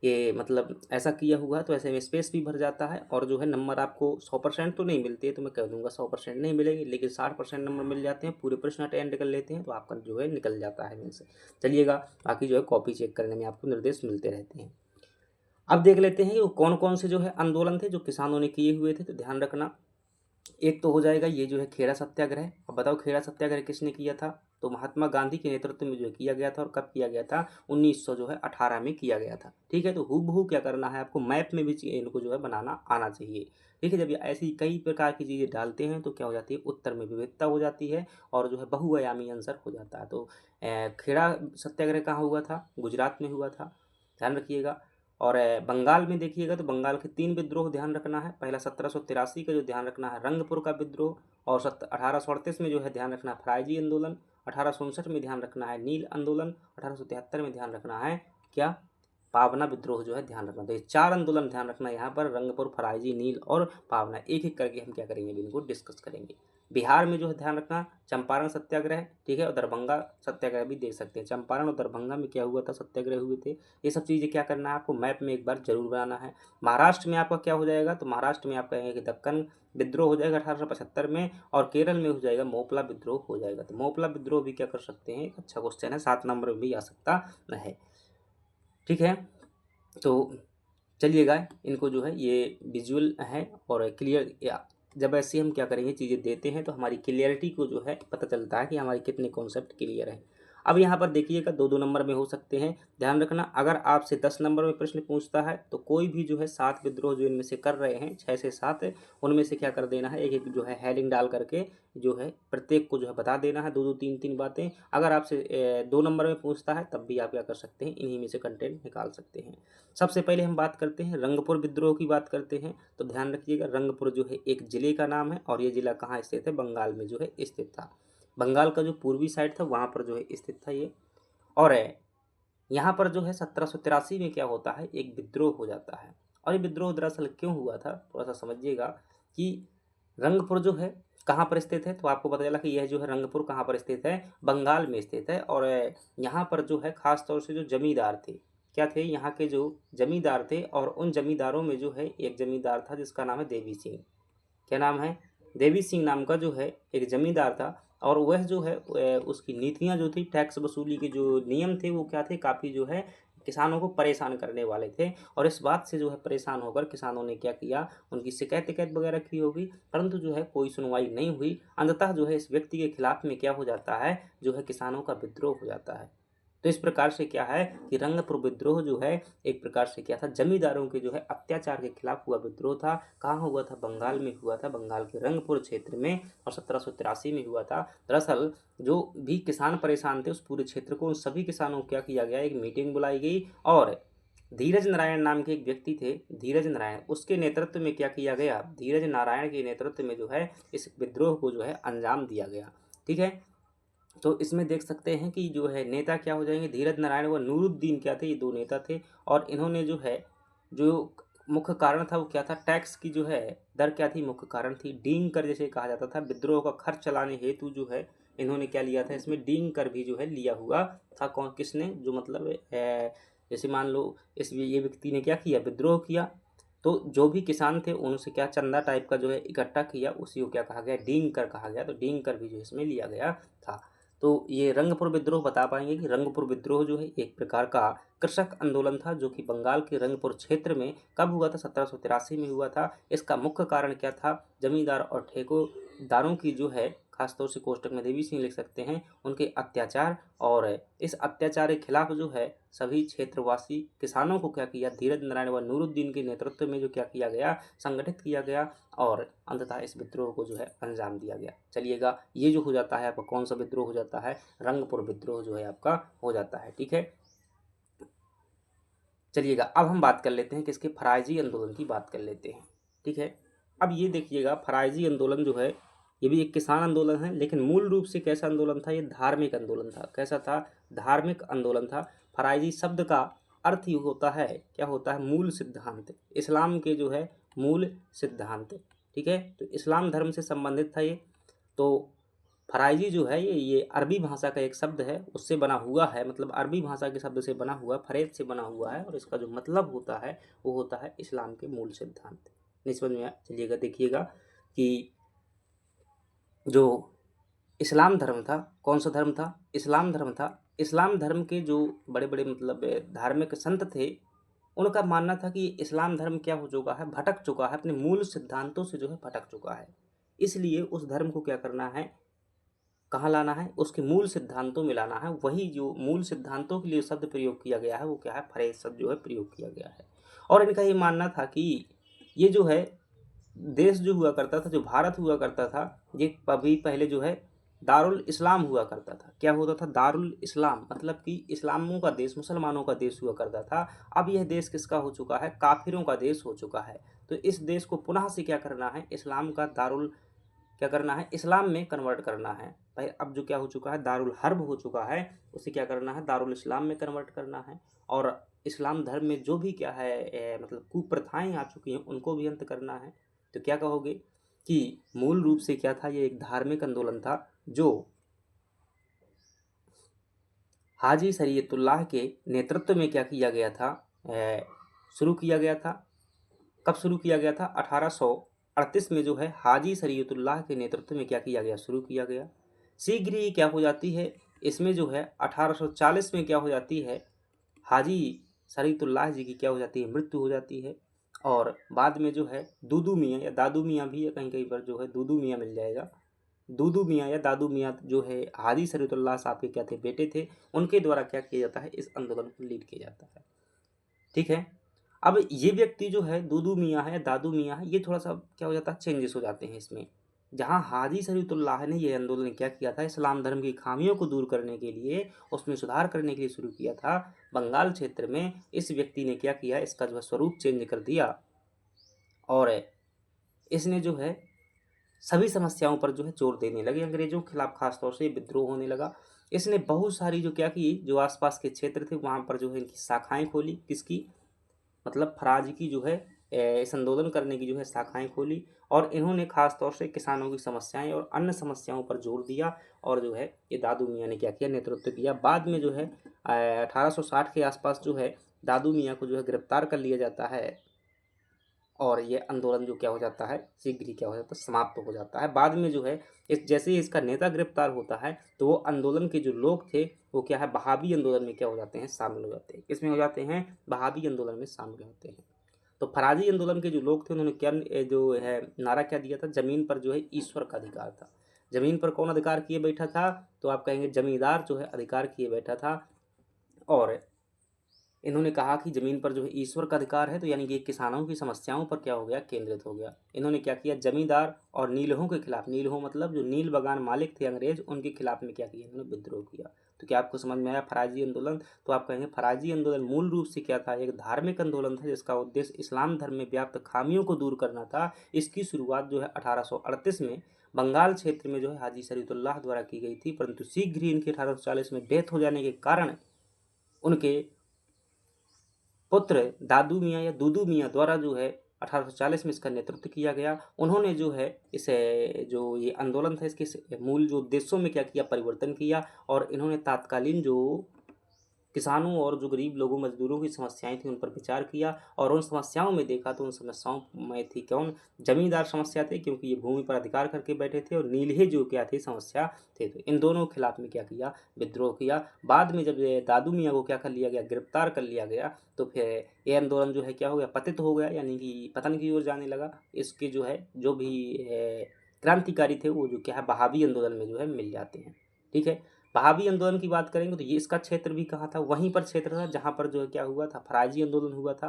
ये मतलब ऐसा किया हुआ है तो ऐसे में स्पेस भी भर जाता है, और जो है नंबर आपको 100% तो नहीं मिलती है, तो मैं कह दूंगा 100% नहीं मिलेगी, लेकिन 60% नंबर मिल जाते हैं। पूरे प्रश्न अटेंड कर लेते हैं तो आपका जो है निकल जाता है इनसे। चलिएगा, बाकी जो है कॉपी चेक करने में आपको निर्देश मिलते रहते हैं। अब देख लेते हैं कि वो कौन कौन से जो है आंदोलन थे जो किसानों ने किए हुए थे। तो ध्यान रखना, एक तो हो जाएगा ये जो है खेड़ा सत्याग्रह। अब बताओ खेड़ा सत्याग्रह किसने किया था, तो महात्मा गांधी के नेतृत्व में जो है किया गया था। और कब किया गया था, 1918 में किया गया था। ठीक है, तो हूबहू क्या करना है आपको, मैप में भी इनको जो है बनाना आना चाहिए। ठीक है, जब ये ऐसी कई प्रकार की चीज़ें डालते हैं तो क्या हो जाती है, उत्तर में विविधता हो जाती है, और जो है बहुआयामी आंसर हो जाता है। तो खेड़ा सत्याग्रह कहाँ हुआ था, गुजरात में हुआ था, ध्यान रखिएगा। और बंगाल में देखिएगा तो बंगाल के 3 विद्रोह ध्यान रखना है। पहला 1783 का जो ध्यान रखना है रंगपुर का विद्रोह, और 1838 में जो है ध्यान रखना है फराइजी आंदोलन, 1859 में ध्यान रखना है नील आंदोलन, 1873 में ध्यान रखना है क्या, पावना विद्रोह जो है ध्यान रखना। तो ये 4 आंदोलन ध्यान रखना यहाँ पर, रंगपुर, फराइजी, नील और पावना। एक-एक करके हम क्या करेंगे, इनको डिस्कस करेंगे। बिहार में जो है ध्यान रखना चंपारण सत्याग्रह, ठीक है, और दरभंगा सत्याग्रह भी देख सकते हैं। चंपारण और दरभंगा में क्या हुआ था, सत्याग्रह हुए थे। ये सब चीज़ें क्या करना है आपको, मैप में एक बार जरूर बनाना है। महाराष्ट्र में आपका क्या हो जाएगा, तो महाराष्ट्र में आप कहेंगे कि दक्कन विद्रोह हो जाएगा 1875 में, और केरल में हो जाएगा मोपला विद्रोह हो जाएगा। तो मोपला विद्रोह भी क्या कर सकते हैं, एक अच्छा क्वेश्चन है, 7 नंबर में भी आ सकता है, ठीक है। तो चलिएगा, इनको जो है ये विजुअल है और क्लियर, जब ऐसे हम क्या करेंगे, चीज़ें देते हैं तो हमारी क्लियरिटी को जो है पता चलता है कि हमारे कितने कॉन्सेप्ट क्लियर हैं। अब यहाँ पर देखिएगा 2-2 नंबर में हो सकते हैं, ध्यान रखना। अगर आपसे 10 नंबर में प्रश्न पूछता है तो कोई भी जो है 7 विद्रोह जो इनमें से कर रहे हैं, 6 से 7, उनमें से क्या कर देना है, एक एक जो है हेडिंग डाल करके जो है प्रत्येक को जो है बता देना है, 2-2 3-3 बातें। अगर आपसे 2 नंबर में पूछता है तब भी आप क्या कर सकते हैं, इन्हीं में से कंटेंट निकाल सकते हैं। सबसे पहले हम बात करते हैं रंगपुर विद्रोह की बात करते हैं। तो ध्यान रखिएगा, रंगपुर जो है एक जिले का नाम है, और ये जिला कहाँ स्थित है, बंगाल में जो है स्थित था। बंगाल का जो पूर्वी साइड था वहाँ पर जो है स्थित था ये। और यहाँ पर जो है 1783 में क्या होता है, एक विद्रोह हो जाता है। और ये विद्रोह दरअसल क्यों हुआ था, थोड़ा सा समझिएगा कि रंगपुर जो है कहाँ पर स्थित है, तो आपको पता चला कि यह जो है रंगपुर कहाँ पर स्थित है, बंगाल में स्थित है। और यहाँ पर जो है खास तौर से जो जमींदार थे, क्या थे, यहाँ के जो जमींदार थे, और उन जमींदारों में जो है एक जमींदार था जिसका नाम है देवी सिंह। क्या नाम है, देवी सिंह नाम का जो है एक जमींदार था। और वह जो है उसकी नीतियाँ जो थी, टैक्स वसूली के जो नियम थे वो क्या थे, काफ़ी जो है किसानों को परेशान करने वाले थे। और इस बात से जो है परेशान होकर किसानों ने क्या किया, उनकी शिकायत विकायत वगैरह की होगी, परंतु जो है कोई सुनवाई नहीं हुई। अंततः जो है इस व्यक्ति के खिलाफ में क्या हो जाता है, जो है किसानों का विद्रोह हो जाता है। तो इस प्रकार से क्या है कि रंगपुर विद्रोह जो है एक प्रकार से क्या था, जमींदारों के जो है अत्याचार के खिलाफ हुआ विद्रोह था। कहाँ हुआ था, बंगाल में हुआ था, बंगाल के रंगपुर क्षेत्र में, और 1783 में हुआ था। दरअसल जो भी किसान परेशान थे उस पूरे क्षेत्र को, उन सभी किसानों को क्या किया गया, एक मीटिंग बुलाई गई, और धीरज नारायण नाम के एक व्यक्ति थे, धीरज नारायण, उसके नेतृत्व में क्या किया गया, धीरज नारायण के नेतृत्व में जो है इस विद्रोह को जो है अंजाम दिया गया, ठीक है। तो इसमें देख सकते हैं कि जो है नेता क्या हो जाएंगे, धीरज नारायण व नूरुद्दीन क्या थे, ये 2 नेता थे। और इन्होंने जो है, जो मुख्य कारण था वो क्या था, टैक्स की जो है दर क्या थी, मुख्य कारण थी डींग कर, जैसे कहा जाता था। विद्रोह का खर्च चलाने हेतु जो है इन्होंने क्या लिया था, इसमें डींग कर भी जो है लिया हुआ था। कौन, किसने, जो मतलब जैसे मान लो इस ये व्यक्ति ने क्या किया, विद्रोह किया, तो जो भी किसान थे उनसे क्या चंदा टाइप का जो है इकट्ठा किया, उसी को क्या कहा गया, डींग कर कहा गया। तो डींग कर भी जो इसमें लिया गया था। तो ये रंगपुर विद्रोह बता पाएंगे कि रंगपुर विद्रोह जो है एक प्रकार का कृषक आंदोलन था, जो कि बंगाल के रंगपुर क्षेत्र में कब हुआ था, 1783 में हुआ था। इसका मुख्य कारण क्या था, जमींदार और ठेकेदारों की जो है, खासतौर से कोष्टक में देवी सिंह लिख सकते हैं, उनके अत्याचार। और इस अत्याचार के खिलाफ जो है सभी क्षेत्रवासी किसानों को क्या किया, धीरज नारायण व नूरुद्दीन के नेतृत्व में जो क्या किया गया, संगठित किया गया, और अंततः इस विद्रोह को जो है अंजाम दिया गया। चलिएगा, ये जो हो जाता है आपका कौन सा विद्रोह हो जाता है, रंगपुर विद्रोह जो है आपका हो जाता है, ठीक है। चलिएगा, अब हम बात कर लेते हैं किसके, फराइजी आंदोलन की बात कर लेते हैं, ठीक है। अब ये देखिएगा, फराइजी आंदोलन जो है ये भी एक किसान आंदोलन है, लेकिन मूल रूप से कैसा आंदोलन था, ये धार्मिक आंदोलन था। कैसा था, धार्मिक आंदोलन था। फराइजी शब्द का अर्थ ही होता है, क्या होता है, मूल सिद्धांत, इस्लाम के जो है मूल सिद्धांत, ठीक है। तो इस्लाम धर्म से संबंधित था ये। तो फराइजी जो है ये अरबी भाषा का एक शब्द है, उससे बना हुआ है, मतलब अरबी भाषा के शब्द से बना हुआ, फरेज से बना हुआ है, और इसका जो मतलब होता है वो होता है इस्लाम के मूल सिद्धांत। नहीं समझ में आया, चलिएगा देखिएगा कि जो इस्लाम धर्म था, कौन सा धर्म था, इस्लाम धर्म था। इस्लाम धर्म के जो बड़े बड़े मतलब धार्मिक संत थे, उनका मानना था कि इस्लाम धर्म क्या हो चुका है, भटक चुका है, अपने मूल सिद्धांतों से जो है भटक चुका है। इसलिए उस धर्म को क्या करना है, कहाँ लाना है, उसके मूल सिद्धांतों में लाना है। वही जो मूल सिद्धांतों के लिए शब्द प्रयोग किया गया है वो क्या है, फरेज शब्द जो है प्रयोग किया गया है। और इनका ये मानना था कि ये जो है देश जो हुआ करता था, जो भारत हुआ करता था, ये अभी पहले जो है दारुल इस्लाम हुआ करता था। क्या होता था, दारुल इस्लाम, मतलब कि इस्लामों का देश, मुसलमानों का देश हुआ करता था। अब यह देश किसका हो चुका है, काफिरों का देश हो चुका है। तो इस देश को पुनः से क्या करना है, इस्लाम का दारुल, क्या करना है, इस्लाम में कन्वर्ट करना है। भाई अब जो क्या हो चुका है, दारुल हर्ब हो चुका है, उसे क्या करना है, दारुल इस्लाम में कन्वर्ट करना है। और इस्लाम धर्म में जो भी क्या है मतलब कुप्रथाएं आ चुकी हैं उनको भी अंत करना है। तो क्या कहोगे कि मूल रूप से क्या था, ये एक धार्मिक आंदोलन था जो हाजी शरीयतुल्लाह के नेतृत्व में क्या किया गया था, शुरू किया गया था। कब शुरू किया गया था? 1838 में जो है हाजी शरीयतुल्लाह के नेतृत्व में क्या किया गया, शुरू किया गया। शीघ्र ही क्या हो जाती है इसमें जो है 1840 में क्या हो जाती है, हाजी शरीयतुल्लाह जी की क्या हो जाती है, मृत्यु हो जाती है। और बाद में जो है दूदू मियाँ या दादू मियाँ भी है, कहीं कहीं पर जो है दूदू मियाँ मिल जाएगा। दूदू मियाँ या दादू मियाँ जो है हाजी शरीयतुल्लाह साहब के क्या थे, बेटे थे। उनके द्वारा क्या किया जाता है, इस आंदोलन को लीड किया जाता है। ठीक है। अब ये व्यक्ति जो है दूदू मियाँ है, दादू मियाँ है, ये थोड़ा सा क्या हो जाता है, चेंजेस हो जाते हैं इसमें। जहाँ हाजी शरीयतुल्लाह ने ये आंदोलन क्या किया था, इस्लाम धर्म की खामियों को दूर करने के लिए, उसमें सुधार करने के लिए शुरू किया था। बंगाल क्षेत्र में इस व्यक्ति ने क्या किया, इसका जो है स्वरूप चेंज कर दिया और इसने जो है सभी समस्याओं पर जो है जोर देने लगे। अंग्रेजों के खिलाफ खासतौर से विद्रोह होने लगा। इसने बहुत सारी जो क्या की, जो आसपास के क्षेत्र थे वहाँ पर जो है इनकी शाखाएं खोली। किसकी? मतलब फराज की जो है इस आंदोलन करने की जो है शाखाएं खोली। और इन्होंने खास तौर से किसानों की समस्याएं और अन्य समस्याओं पर जोर दिया। और जो है ये दादू मियाँ ने क्या किया, नेतृत्व किया। बाद में जो है 1860 के आसपास जो है दादू मियाँ को जो है गिरफ्तार कर लिया जाता है और ये आंदोलन जो क्या हो जाता है, शीघ्र ही क्या हो जाता है, समाप्त हो जाता है। बाद में जो है इस जैसे ही इसका नेता गिरफ्तार होता है तो वो आंदोलन के जो लोग थे वो क्या है, बहावी आंदोलन में क्या हो जाते हैं, शामिल हो जाते हैं। किसमें हो जाते हैं? बहावी आंदोलन में शामिल होते हैं। तो फराजी आंदोलन के जो लोग थे उन्होंने क्या जो है नारा क्या दिया था, जमीन पर जो है ईश्वर का अधिकार था। जमीन पर कौन अधिकार किए बैठा था? तो आप कहेंगे जमींदार जो है अधिकार किए बैठा था। और इन्होंने कहा कि ज़मीन पर जो है ईश्वर का अधिकार है, तो यानी कि किसानों की समस्याओं पर क्या हो गया, केंद्रित हो गया। इन्होंने क्या किया, जमींदार और नीलहों के खिलाफ, नीलहों मतलब जो नील बगान मालिक थे अंग्रेज, उनके खिलाफ में क्या किया, इन्होंने विद्रोह किया। तो क्या आपको समझ में आया फराजी आंदोलन? तो आप कहेंगे फराजी आंदोलन मूल रूप से क्या था, एक धार्मिक आंदोलन था जिसका उद्देश्य इस्लाम धर्म में व्याप्त खामियों को दूर करना था। इसकी शुरुआत जो है 1838 में बंगाल क्षेत्र में जो है हाजी शरीयतुल्लाह द्वारा की गई थी, परंतु शीघ्र ही इनके 1840 में डेथ हो जाने के कारण उनके पुत्र दादू मियाँ या दूदू मियाँ द्वारा जो है 1840 में इसका नेतृत्व किया गया। उन्होंने जो है इस जो ये आंदोलन था इसके मूल जो उद्देश्यों में क्या किया, परिवर्तन किया। और इन्होंने तात्कालीन जो किसानों और जो गरीब लोगों मजदूरों की समस्याएं थी उन पर विचार किया और उन समस्याओं में देखा तो उन समस्याओं में थी कौन, जमींदार समस्या थे क्योंकि ये भूमि पर अधिकार करके बैठे थे, और नीलहे जो क्या थे समस्या थे। तो इन दोनों के खिलाफ में क्या किया, विद्रोह किया। बाद में जब ये दादू मियाँ को क्या कर लिया गया, गिरफ्तार कर लिया गया, तो फिर ये आंदोलन जो है क्या हो गया, पतित हो गया, यानी कि पतन की ओर जाने लगा। इसके जो है जो भी क्रांतिकारी थे वो जो क्या है बहावी आंदोलन में जो है मिल जाते हैं। ठीक है। बहावी आंदोलन की बात करेंगे तो ये इसका क्षेत्र भी कहाँ था, वहीं पर क्षेत्र था जहाँ पर जो है क्या हुआ था, फराजी आंदोलन हुआ था।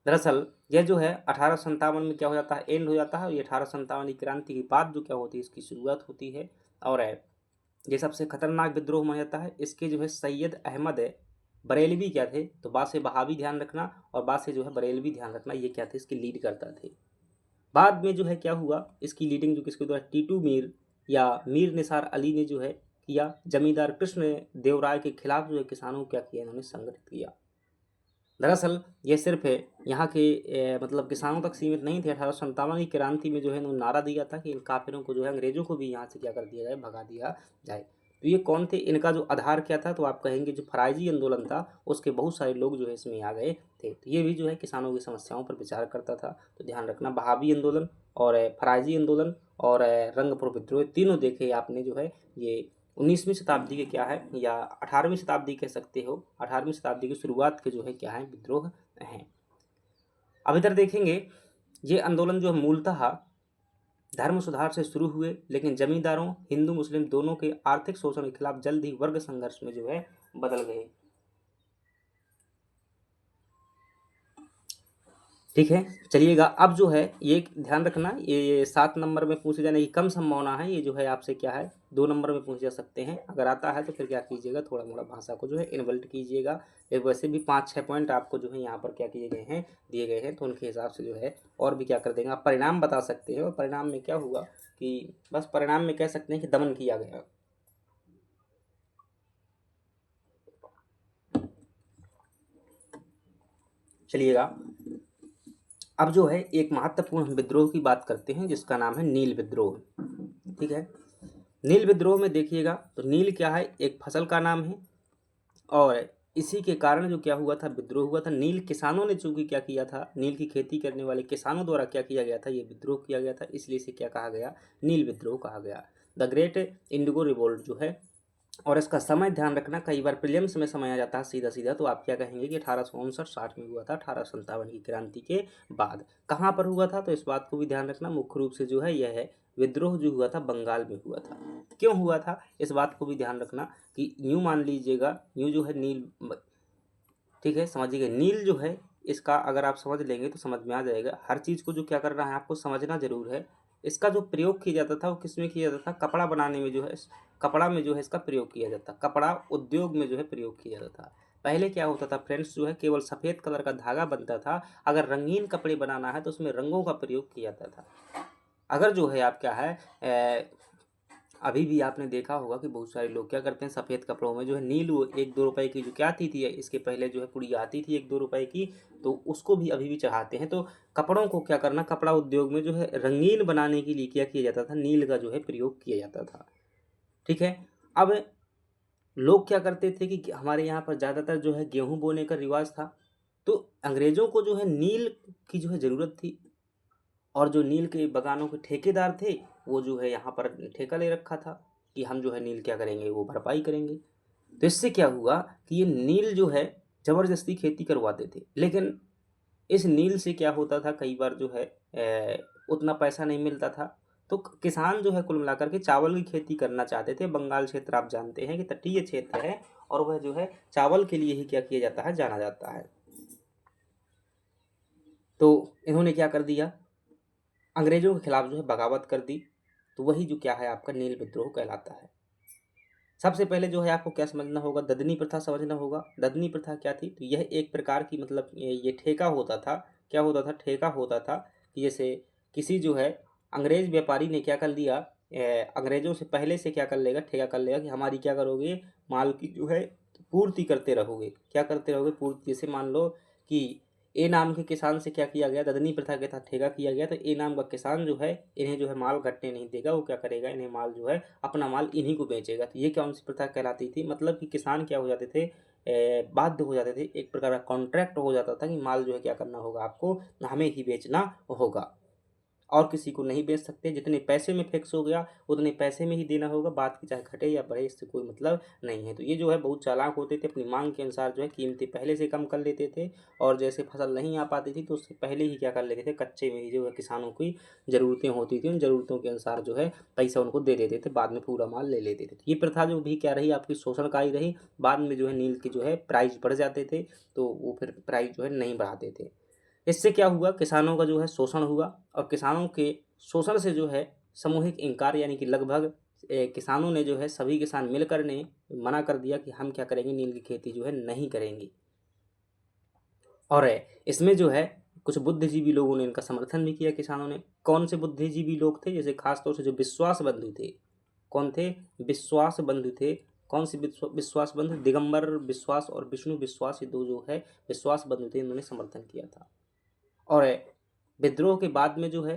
दरअसल यह जो है 1857 में क्या हो जाता है, एंड हो जाता है। और ये 1857 की क्रांति के बाद जो क्या होती है, इसकी शुरुआत होती है। और ये सबसे खतरनाक विद्रोह माना जाता है। इसके जो है सैयद अहमद बरेलवी क्या थे, तो बाद से बहावी ध्यान रखना और बाद से जो है बरेलवी ध्यान रखना, ये क्या थे, इसकी लीड करता थे। बाद में जो है क्या हुआ, इसकी लीडिंग जो किसके द्वारा, टीटू मीर या मीर निसार अली ने जो है किया। जमींदार कृष्ण देव राय के खिलाफ जो है किसानों को क्या किया, इन्होंने संगठित किया। दरअसल ये सिर्फ यहाँ के मतलब किसानों तक सीमित नहीं थे। 1857 की क्रांति में जो है इन्होंने नारा दिया था कि इन काफिरों को जो है, अंग्रेजों को भी यहाँ से क्या कर दिया जाए, भगा दिया जाए। तो ये कौन थे, इनका जो आधार क्या था, तो आप कहेंगे जो फराजी आंदोलन था उसके बहुत सारे लोग जो है इसमें आ गए थे। तो ये भी जो है किसानों की समस्याओं पर विचार करता था। तो ध्यान रखना, बहावी आंदोलन और फराजी आंदोलन और रंगपुर विद्रोह, तीनों देखे आपने जो है ये 19वीं शताब्दी के क्या है, या 18वीं शताब्दी कह सकते हो, 18वीं शताब्दी की शुरुआत के जो है क्या है, विद्रोह हैं। अब इधर देखेंगे, ये आंदोलन जो है मूलतः धर्म सुधार से शुरू हुए, लेकिन जमींदारों हिंदू मुस्लिम दोनों के आर्थिक शोषण के खिलाफ जल्द ही वर्ग संघर्ष में जो है बदल गए। ठीक है। चलिएगा, अब जो है ये ध्यान रखना, ये 7 नंबर में पूछे जाने की कम संभावना है। ये जो है आपसे क्या है 2 नंबर में पूछे जा सकते हैं। अगर आता है तो फिर क्या कीजिएगा, थोड़ा मोड़ा भाषा को जो है इन्वर्ट कीजिएगा। एक वैसे भी 5-6 पॉइंट आपको जो है यहाँ पर क्या किए गए हैं, दिए गए हैं, तो उनके हिसाब से जो है और भी क्या कर देंगे, आप परिणाम बता सकते हैं। और परिणाम में क्या हुआ कि बस परिणाम में कह सकते हैं कि दमन किया गया। चलिएगा, अब जो है एक महत्वपूर्ण हम विद्रोह की बात करते हैं जिसका नाम है नील विद्रोह। ठीक है, नील विद्रोह में देखिएगा तो नील क्या है, एक फसल का नाम है और इसी के कारण जो क्या हुआ था, विद्रोह हुआ था। नील किसानों ने चूंकि क्या किया था, नील की खेती करने वाले किसानों द्वारा क्या किया गया था, ये विद्रोह किया गया था, इसलिए इसे क्या कहा गया, नील विद्रोह कहा गया, द ग्रेट इंडिगो रिवोल्ट जो है। और इसका समय ध्यान रखना, कई बार प्रीलिम्स में समय आ जाता है सीधा सीधा, तो आप क्या कहेंगे कि 1859-60 में हुआ था, 1857 की क्रांति के बाद। कहाँ पर हुआ था, तो इस बात को भी ध्यान रखना, मुख्य रूप से जो है यह है विद्रोह जो हुआ था बंगाल में हुआ था। क्यों हुआ था इस बात को भी ध्यान रखना कि यूँ मान लीजिएगा, यूँ जो है नील, ठीक है समझिएगा, नील जो है इसका अगर आप समझ लेंगे तो समझ में आ जाएगा। हर चीज़ को जो क्या करना है आपको समझना जरूर है। इसका जो प्रयोग किया जाता था वो किस में किया जाता था, कपड़ा बनाने में जो है, कपड़ा में जो है इसका प्रयोग किया जाता, कपड़ा उद्योग में जो है प्रयोग किया जाता था। पहले क्या होता था फ्रेंड्स, जो है केवल सफ़ेद कलर का धागा बनता था, अगर रंगीन कपड़े बनाना है तो उसमें रंगों का प्रयोग किया जाता था। अगर जो है आप क्या है अभी भी आपने देखा होगा कि बहुत सारे लोग क्या करते हैं, सफ़ेद कपड़ों में जो है नील, वो 1-2 रुपए की जो क्या आती थी, इसके पहले जो है पुड़िया आती थी 1-2 रुपए की, तो उसको भी अभी भी चढ़ाते हैं। तो कपड़ों को क्या करना, कपड़ा उद्योग में जो है रंगीन बनाने के लिए क्या किया जाता था, नील का जो है प्रयोग किया जाता था। ठीक है, अब लोग क्या करते थे कि हमारे यहाँ पर ज़्यादातर जो है गेहूँ बोने का रिवाज था, तो अंग्रेज़ों को जो है नील की जो है ज़रूरत थी, और जो नील के बागानों के ठेकेदार थे वो जो है यहाँ पर ठेका ले रखा था कि हम जो है नील क्या करेंगे, वो भरपाई करेंगे। तो इससे क्या हुआ कि ये नील जो है ज़बरदस्ती खेती करवाते थे, लेकिन इस नील से क्या होता था, कई बार जो है उतना पैसा नहीं मिलता था। तो किसान जो है कुल मिलाकर के चावल की खेती करना चाहते थे। बंगाल क्षेत्र आप जानते हैं कि तटीय क्षेत्र है, और वह जो है चावल के लिए ही क्या किया जाता है, जाना जाता है। तो इन्होंने क्या कर दिया, अंग्रेजों के खिलाफ जो है बगावत कर दी, तो वही जो क्या है आपका नील विद्रोह कहलाता है। सबसे पहले जो है आपको क्या समझना होगा, ददनी प्रथा समझना होगा। ददनी प्रथा क्या थी, तो यह एक प्रकार की मतलब ये ठेका होता था। क्या होता था, ठेका होता था कि जैसे किसी जो है अंग्रेज व्यापारी ने क्या कर लिया, अंग्रेजों से पहले से क्या कर लेगा, ठेका कर लेगा कि हमारी क्या करोगे, माल की जो है पूर्ति करते रहोगे। क्या करते रहोगे, पूर्ति। जैसे मान लो कि ए नाम के किसान से क्या किया गया, ददनी प्रथा के तहत ठेका किया गया, तो ए नाम का किसान जो है इन्हें जो है माल घटने नहीं देगा, वो क्या करेगा, इन्हें माल जो है अपना माल इन्हीं को बेचेगा। तो ये कौन सी प्रथा कहलाती थी, मतलब कि किसान क्या हो जाते थे, बाध्य हो जाते थे, एक प्रकार का कॉन्ट्रैक्ट हो जाता था कि माल जो है क्या करना होगा, आपको हमें ही बेचना होगा और किसी को नहीं बेच सकते। जितने पैसे में फिक्स हो गया उतने पैसे में ही देना होगा, बात की चाहे घटे या बढ़े, इससे कोई मतलब नहीं है। तो ये जो है बहुत चालाक होते थे, अपनी मांग के अनुसार जो है कीमतें पहले से कम कर लेते थे, और जैसे फसल नहीं आ पाती थी तो उससे पहले ही क्या कर लेते थे, कच्चे में ही जो है किसानों की ज़रूरतें होती थी, उन ज़रूरतों के अनुसार जो है पैसा उनको दे देते थे, बाद में पूरा माल ले लेते थे। तो ये प्रथा जो भी क्या रही, आपकी शोषणकारी रही। बाद में जो है नील की जो है प्राइस बढ़ जाते थे, तो वो फिर प्राइस जो है नहीं बढ़ाते थे। इससे क्या हुआ, किसानों का जो है शोषण हुआ, और किसानों के शोषण से जो है सामूहिक इनकार, यानी कि लगभग किसानों ने जो है, सभी किसान मिलकर ने मना कर दिया कि हम क्या करेंगे, नील की खेती जो है नहीं करेंगे। और इसमें जो है कुछ बुद्धिजीवी लोगों ने इनका समर्थन भी किया, किसानों ने। कौन से बुद्धिजीवी लोग थे, जैसे खासतौर से जो विश्वास बंधु थे। कौन थे, विश्वास बंधु थे। कौन सी विश्वास बंधु, दिगंबर विश्वास और विष्णु विश्वास, ये दो जो है विश्वास बंधु थे, इन्होंने समर्थन किया था। और विद्रोह के बाद में जो है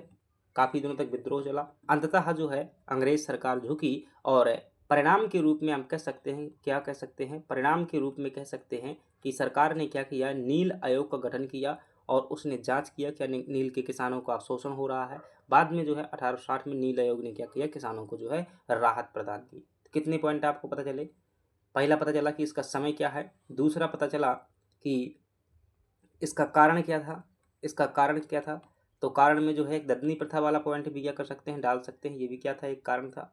काफ़ी दिनों तक विद्रोह चला। अंततः जो है अंग्रेज सरकार झुकी, और परिणाम के रूप में हम कह सकते हैं, क्या कह सकते हैं, परिणाम के रूप में कह सकते हैं कि सरकार ने क्या किया, नील आयोग का गठन किया, और उसने जांच किया क्या नील के किसानों का शोषण हो रहा है। बाद में जो है 1860 में नील आयोग ने क्या किया, किसानों को जो है राहत प्रदान की। तो कितने पॉइंट आपको पता चले, पहला पता चला कि इसका समय क्या है, दूसरा पता चला कि इसका कारण क्या था, इसका कारण क्या था। तो कारण में जो है एक ददनी प्रथा वाला पॉइंट भी क्या कर सकते हैं, डाल सकते हैं, ये भी क्या था, एक कारण था।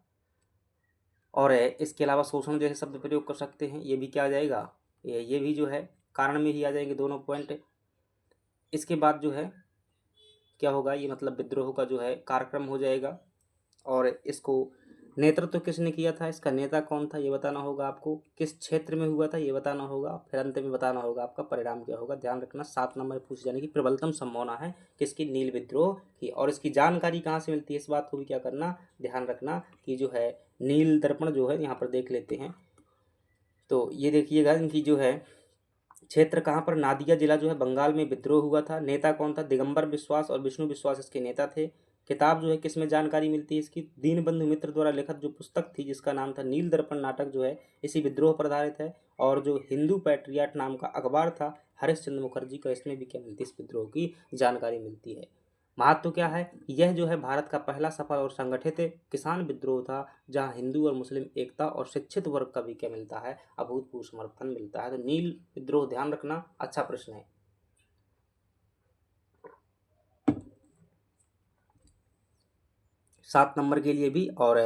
और इसके अलावा शोषण जैसे शब्द प्रयोग कर सकते हैं, ये भी क्या आ जाएगा, ये भी जो है कारण में ही आ जाएंगे दोनों पॉइंट। इसके बाद जो है क्या होगा, ये मतलब विद्रोह का जो है कार्यक्रम हो जाएगा, और इसको नेतृत्व किसने किया था, इसका नेता कौन था, ये बताना होगा आपको। किस क्षेत्र में हुआ था, ये बताना होगा। फिर अंत में बताना होगा आपका परिणाम क्या होगा। ध्यान रखना 7 नंबर पूछे जाने की प्रबलतम संभावना है किसकी, नील विद्रोह की। और इसकी जानकारी कहाँ से मिलती है, इस बात को भी क्या करना, ध्यान रखना कि जो है नील दर्पण जो है यहाँ पर देख लेते हैं। तो ये देखिएगा, इनकी जो है क्षेत्र कहाँ पर, नादिया जिला जो है बंगाल में विद्रोह हुआ था। नेता कौन था, दिगंबर विश्वास और विष्णु विश्वास इसके नेता थे। किताब जो है किस में जानकारी मिलती है इसकी, दीनबंधु मित्र द्वारा लिखित जो पुस्तक थी जिसका नाम था नील दर्पण नाटक जो है इसी विद्रोह पर आधारित है। और जो हिंदू पैट्रियाट नाम का अखबार था हरिश्चंद्र मुखर्जी का, इसमें भी क्या मिलती है, इस विद्रोह की जानकारी मिलती है। महत्व क्या है, यह जो है भारत का पहला सफल और संगठित किसान विद्रोह था जहां हिंदू और मुस्लिम एकता और शिक्षित वर्ग का भी क्या मिलता है, अभूतपूर्व समर्थन मिलता है। तो नील विद्रोह ध्यान रखना, अच्छा प्रश्न है। 7 नंबर के लिए भी। और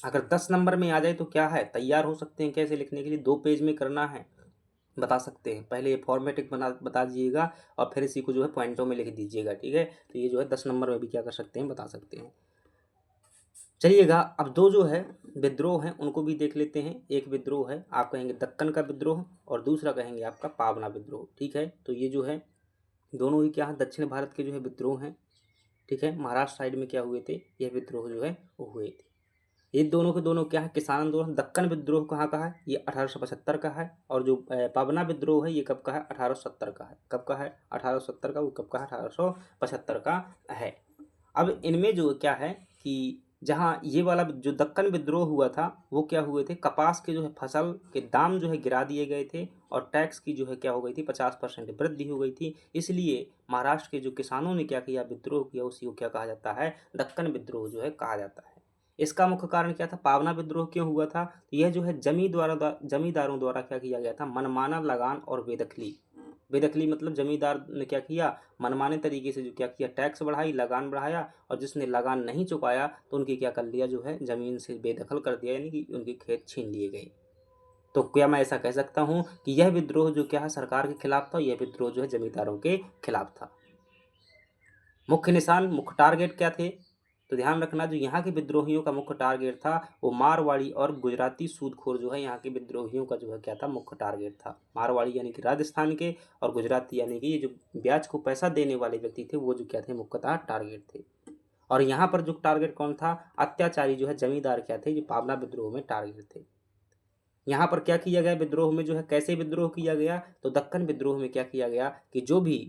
अगर 10 नंबर में आ जाए तो क्या है, तैयार हो सकते हैं कैसे लिखने के लिए, 2 पेज में करना है, बता सकते हैं। पहले ये फॉर्मेटिक बता दीजिएगा और फिर इसी को जो है पॉइंटों में लिख दीजिएगा, ठीक है। तो ये जो है 10 नंबर में भी क्या कर सकते हैं, बता सकते हैं। चलिएगा, अब 2 जो है विद्रोह हैं उनको भी देख लेते हैं। एक विद्रोह है आप कहेंगे दक्कन का विद्रोह और दूसरा कहेंगे आपका पावना विद्रोह, ठीक है। तो ये जो है दोनों ही क्या है, दक्षिण भारत के जो है विद्रोह हैं, ठीक है। महाराष्ट्र साइड में क्या हुए थे, यह विद्रोह जो है वो हुए थे। ये दोनों के दोनों क्या है, किसान आंदोलन। दक्कन विद्रोह कहाँ का है, ये 1875 का है। और जो पावना विद्रोह है ये कब का है, 1870 का है। कब का है, 1870 का। वो कब का है, 1875 का है। अब इनमें जो क्या है कि जहाँ ये वाला जो दक्कन विद्रोह हुआ था वो क्या हुए थे, कपास के जो है फसल के दाम जो है गिरा दिए गए थे और टैक्स की जो है क्या हो गई थी, 50% वृद्धि हो गई थी। इसलिए महाराष्ट्र के जो किसानों ने क्या किया, विद्रोह किया, उसी को क्या कहा जाता है, दक्कन विद्रोह जो है कहा जाता है। इसका मुख्य कारण क्या था, पावना विद्रोह क्यों हुआ था, तो यह जो है जमींदारों द्वारा क्या किया गया था, मनमाना लगान और बेदखली। बेदखली मतलब जमींदार ने क्या किया, मनमाने तरीके से जो क्या किया, टैक्स बढ़ाई, लगान बढ़ाया, और जिसने लगान नहीं चुकाया तो उनकी क्या कर लिया, जो है जमीन से बेदखल कर दिया, यानी कि उनके खेत छीन लिए गए। तो क्या मैं ऐसा कह सकता हूँ कि यह विद्रोह जो क्या है सरकार के खिलाफ था, यह विद्रोह जो है जमींदारों के खिलाफ था। मुख्य निशान, मुख्य टारगेट क्या थे, तो ध्यान रखना जो यहाँ के विद्रोहियों का मुख्य टारगेट था वो मारवाड़ी और गुजराती सूदखोर जो है यहाँ के विद्रोहियों का जो है क्या था, मुख्य टारगेट था। मारवाड़ी यानी कि राजस्थान के, और गुजराती यानी कि ये जो ब्याज को पैसा देने वाले व्यक्ति थे वो जो क्या थे, मुख्यतः टारगेट थे। और यहाँ पर जो टारगेट कौन था, अत्याचारी जो है जमींदार क्या थे, जो पावना विद्रोह में टारगेट थे। यहाँ पर क्या किया गया विद्रोह में, जो है कैसे विद्रोह किया गया, तो दक्कन विद्रोह में क्या किया गया कि जो भी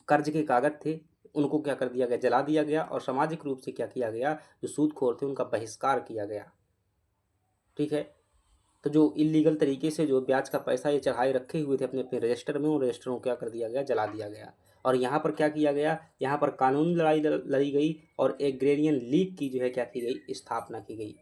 कर्ज के कागज थे उनको क्या कर दिया गया, जला दिया गया, और सामाजिक रूप से क्या किया गया, जो सूदखोर थे उनका बहिष्कार किया गया, ठीक है। तो जो इलीगल तरीके से जो ब्याज का पैसा ये चढ़ाए रखे हुए थे अपने अपने रजिस्टर में, उन रजिस्टरों को क्या कर दिया गया, जला दिया गया। और यहाँ पर क्या किया गया, यहाँ पर कानूनी लड़ाई लड़ी गई और एग्रेरियन लीग की जो है क्या की गई, स्थापना की गई।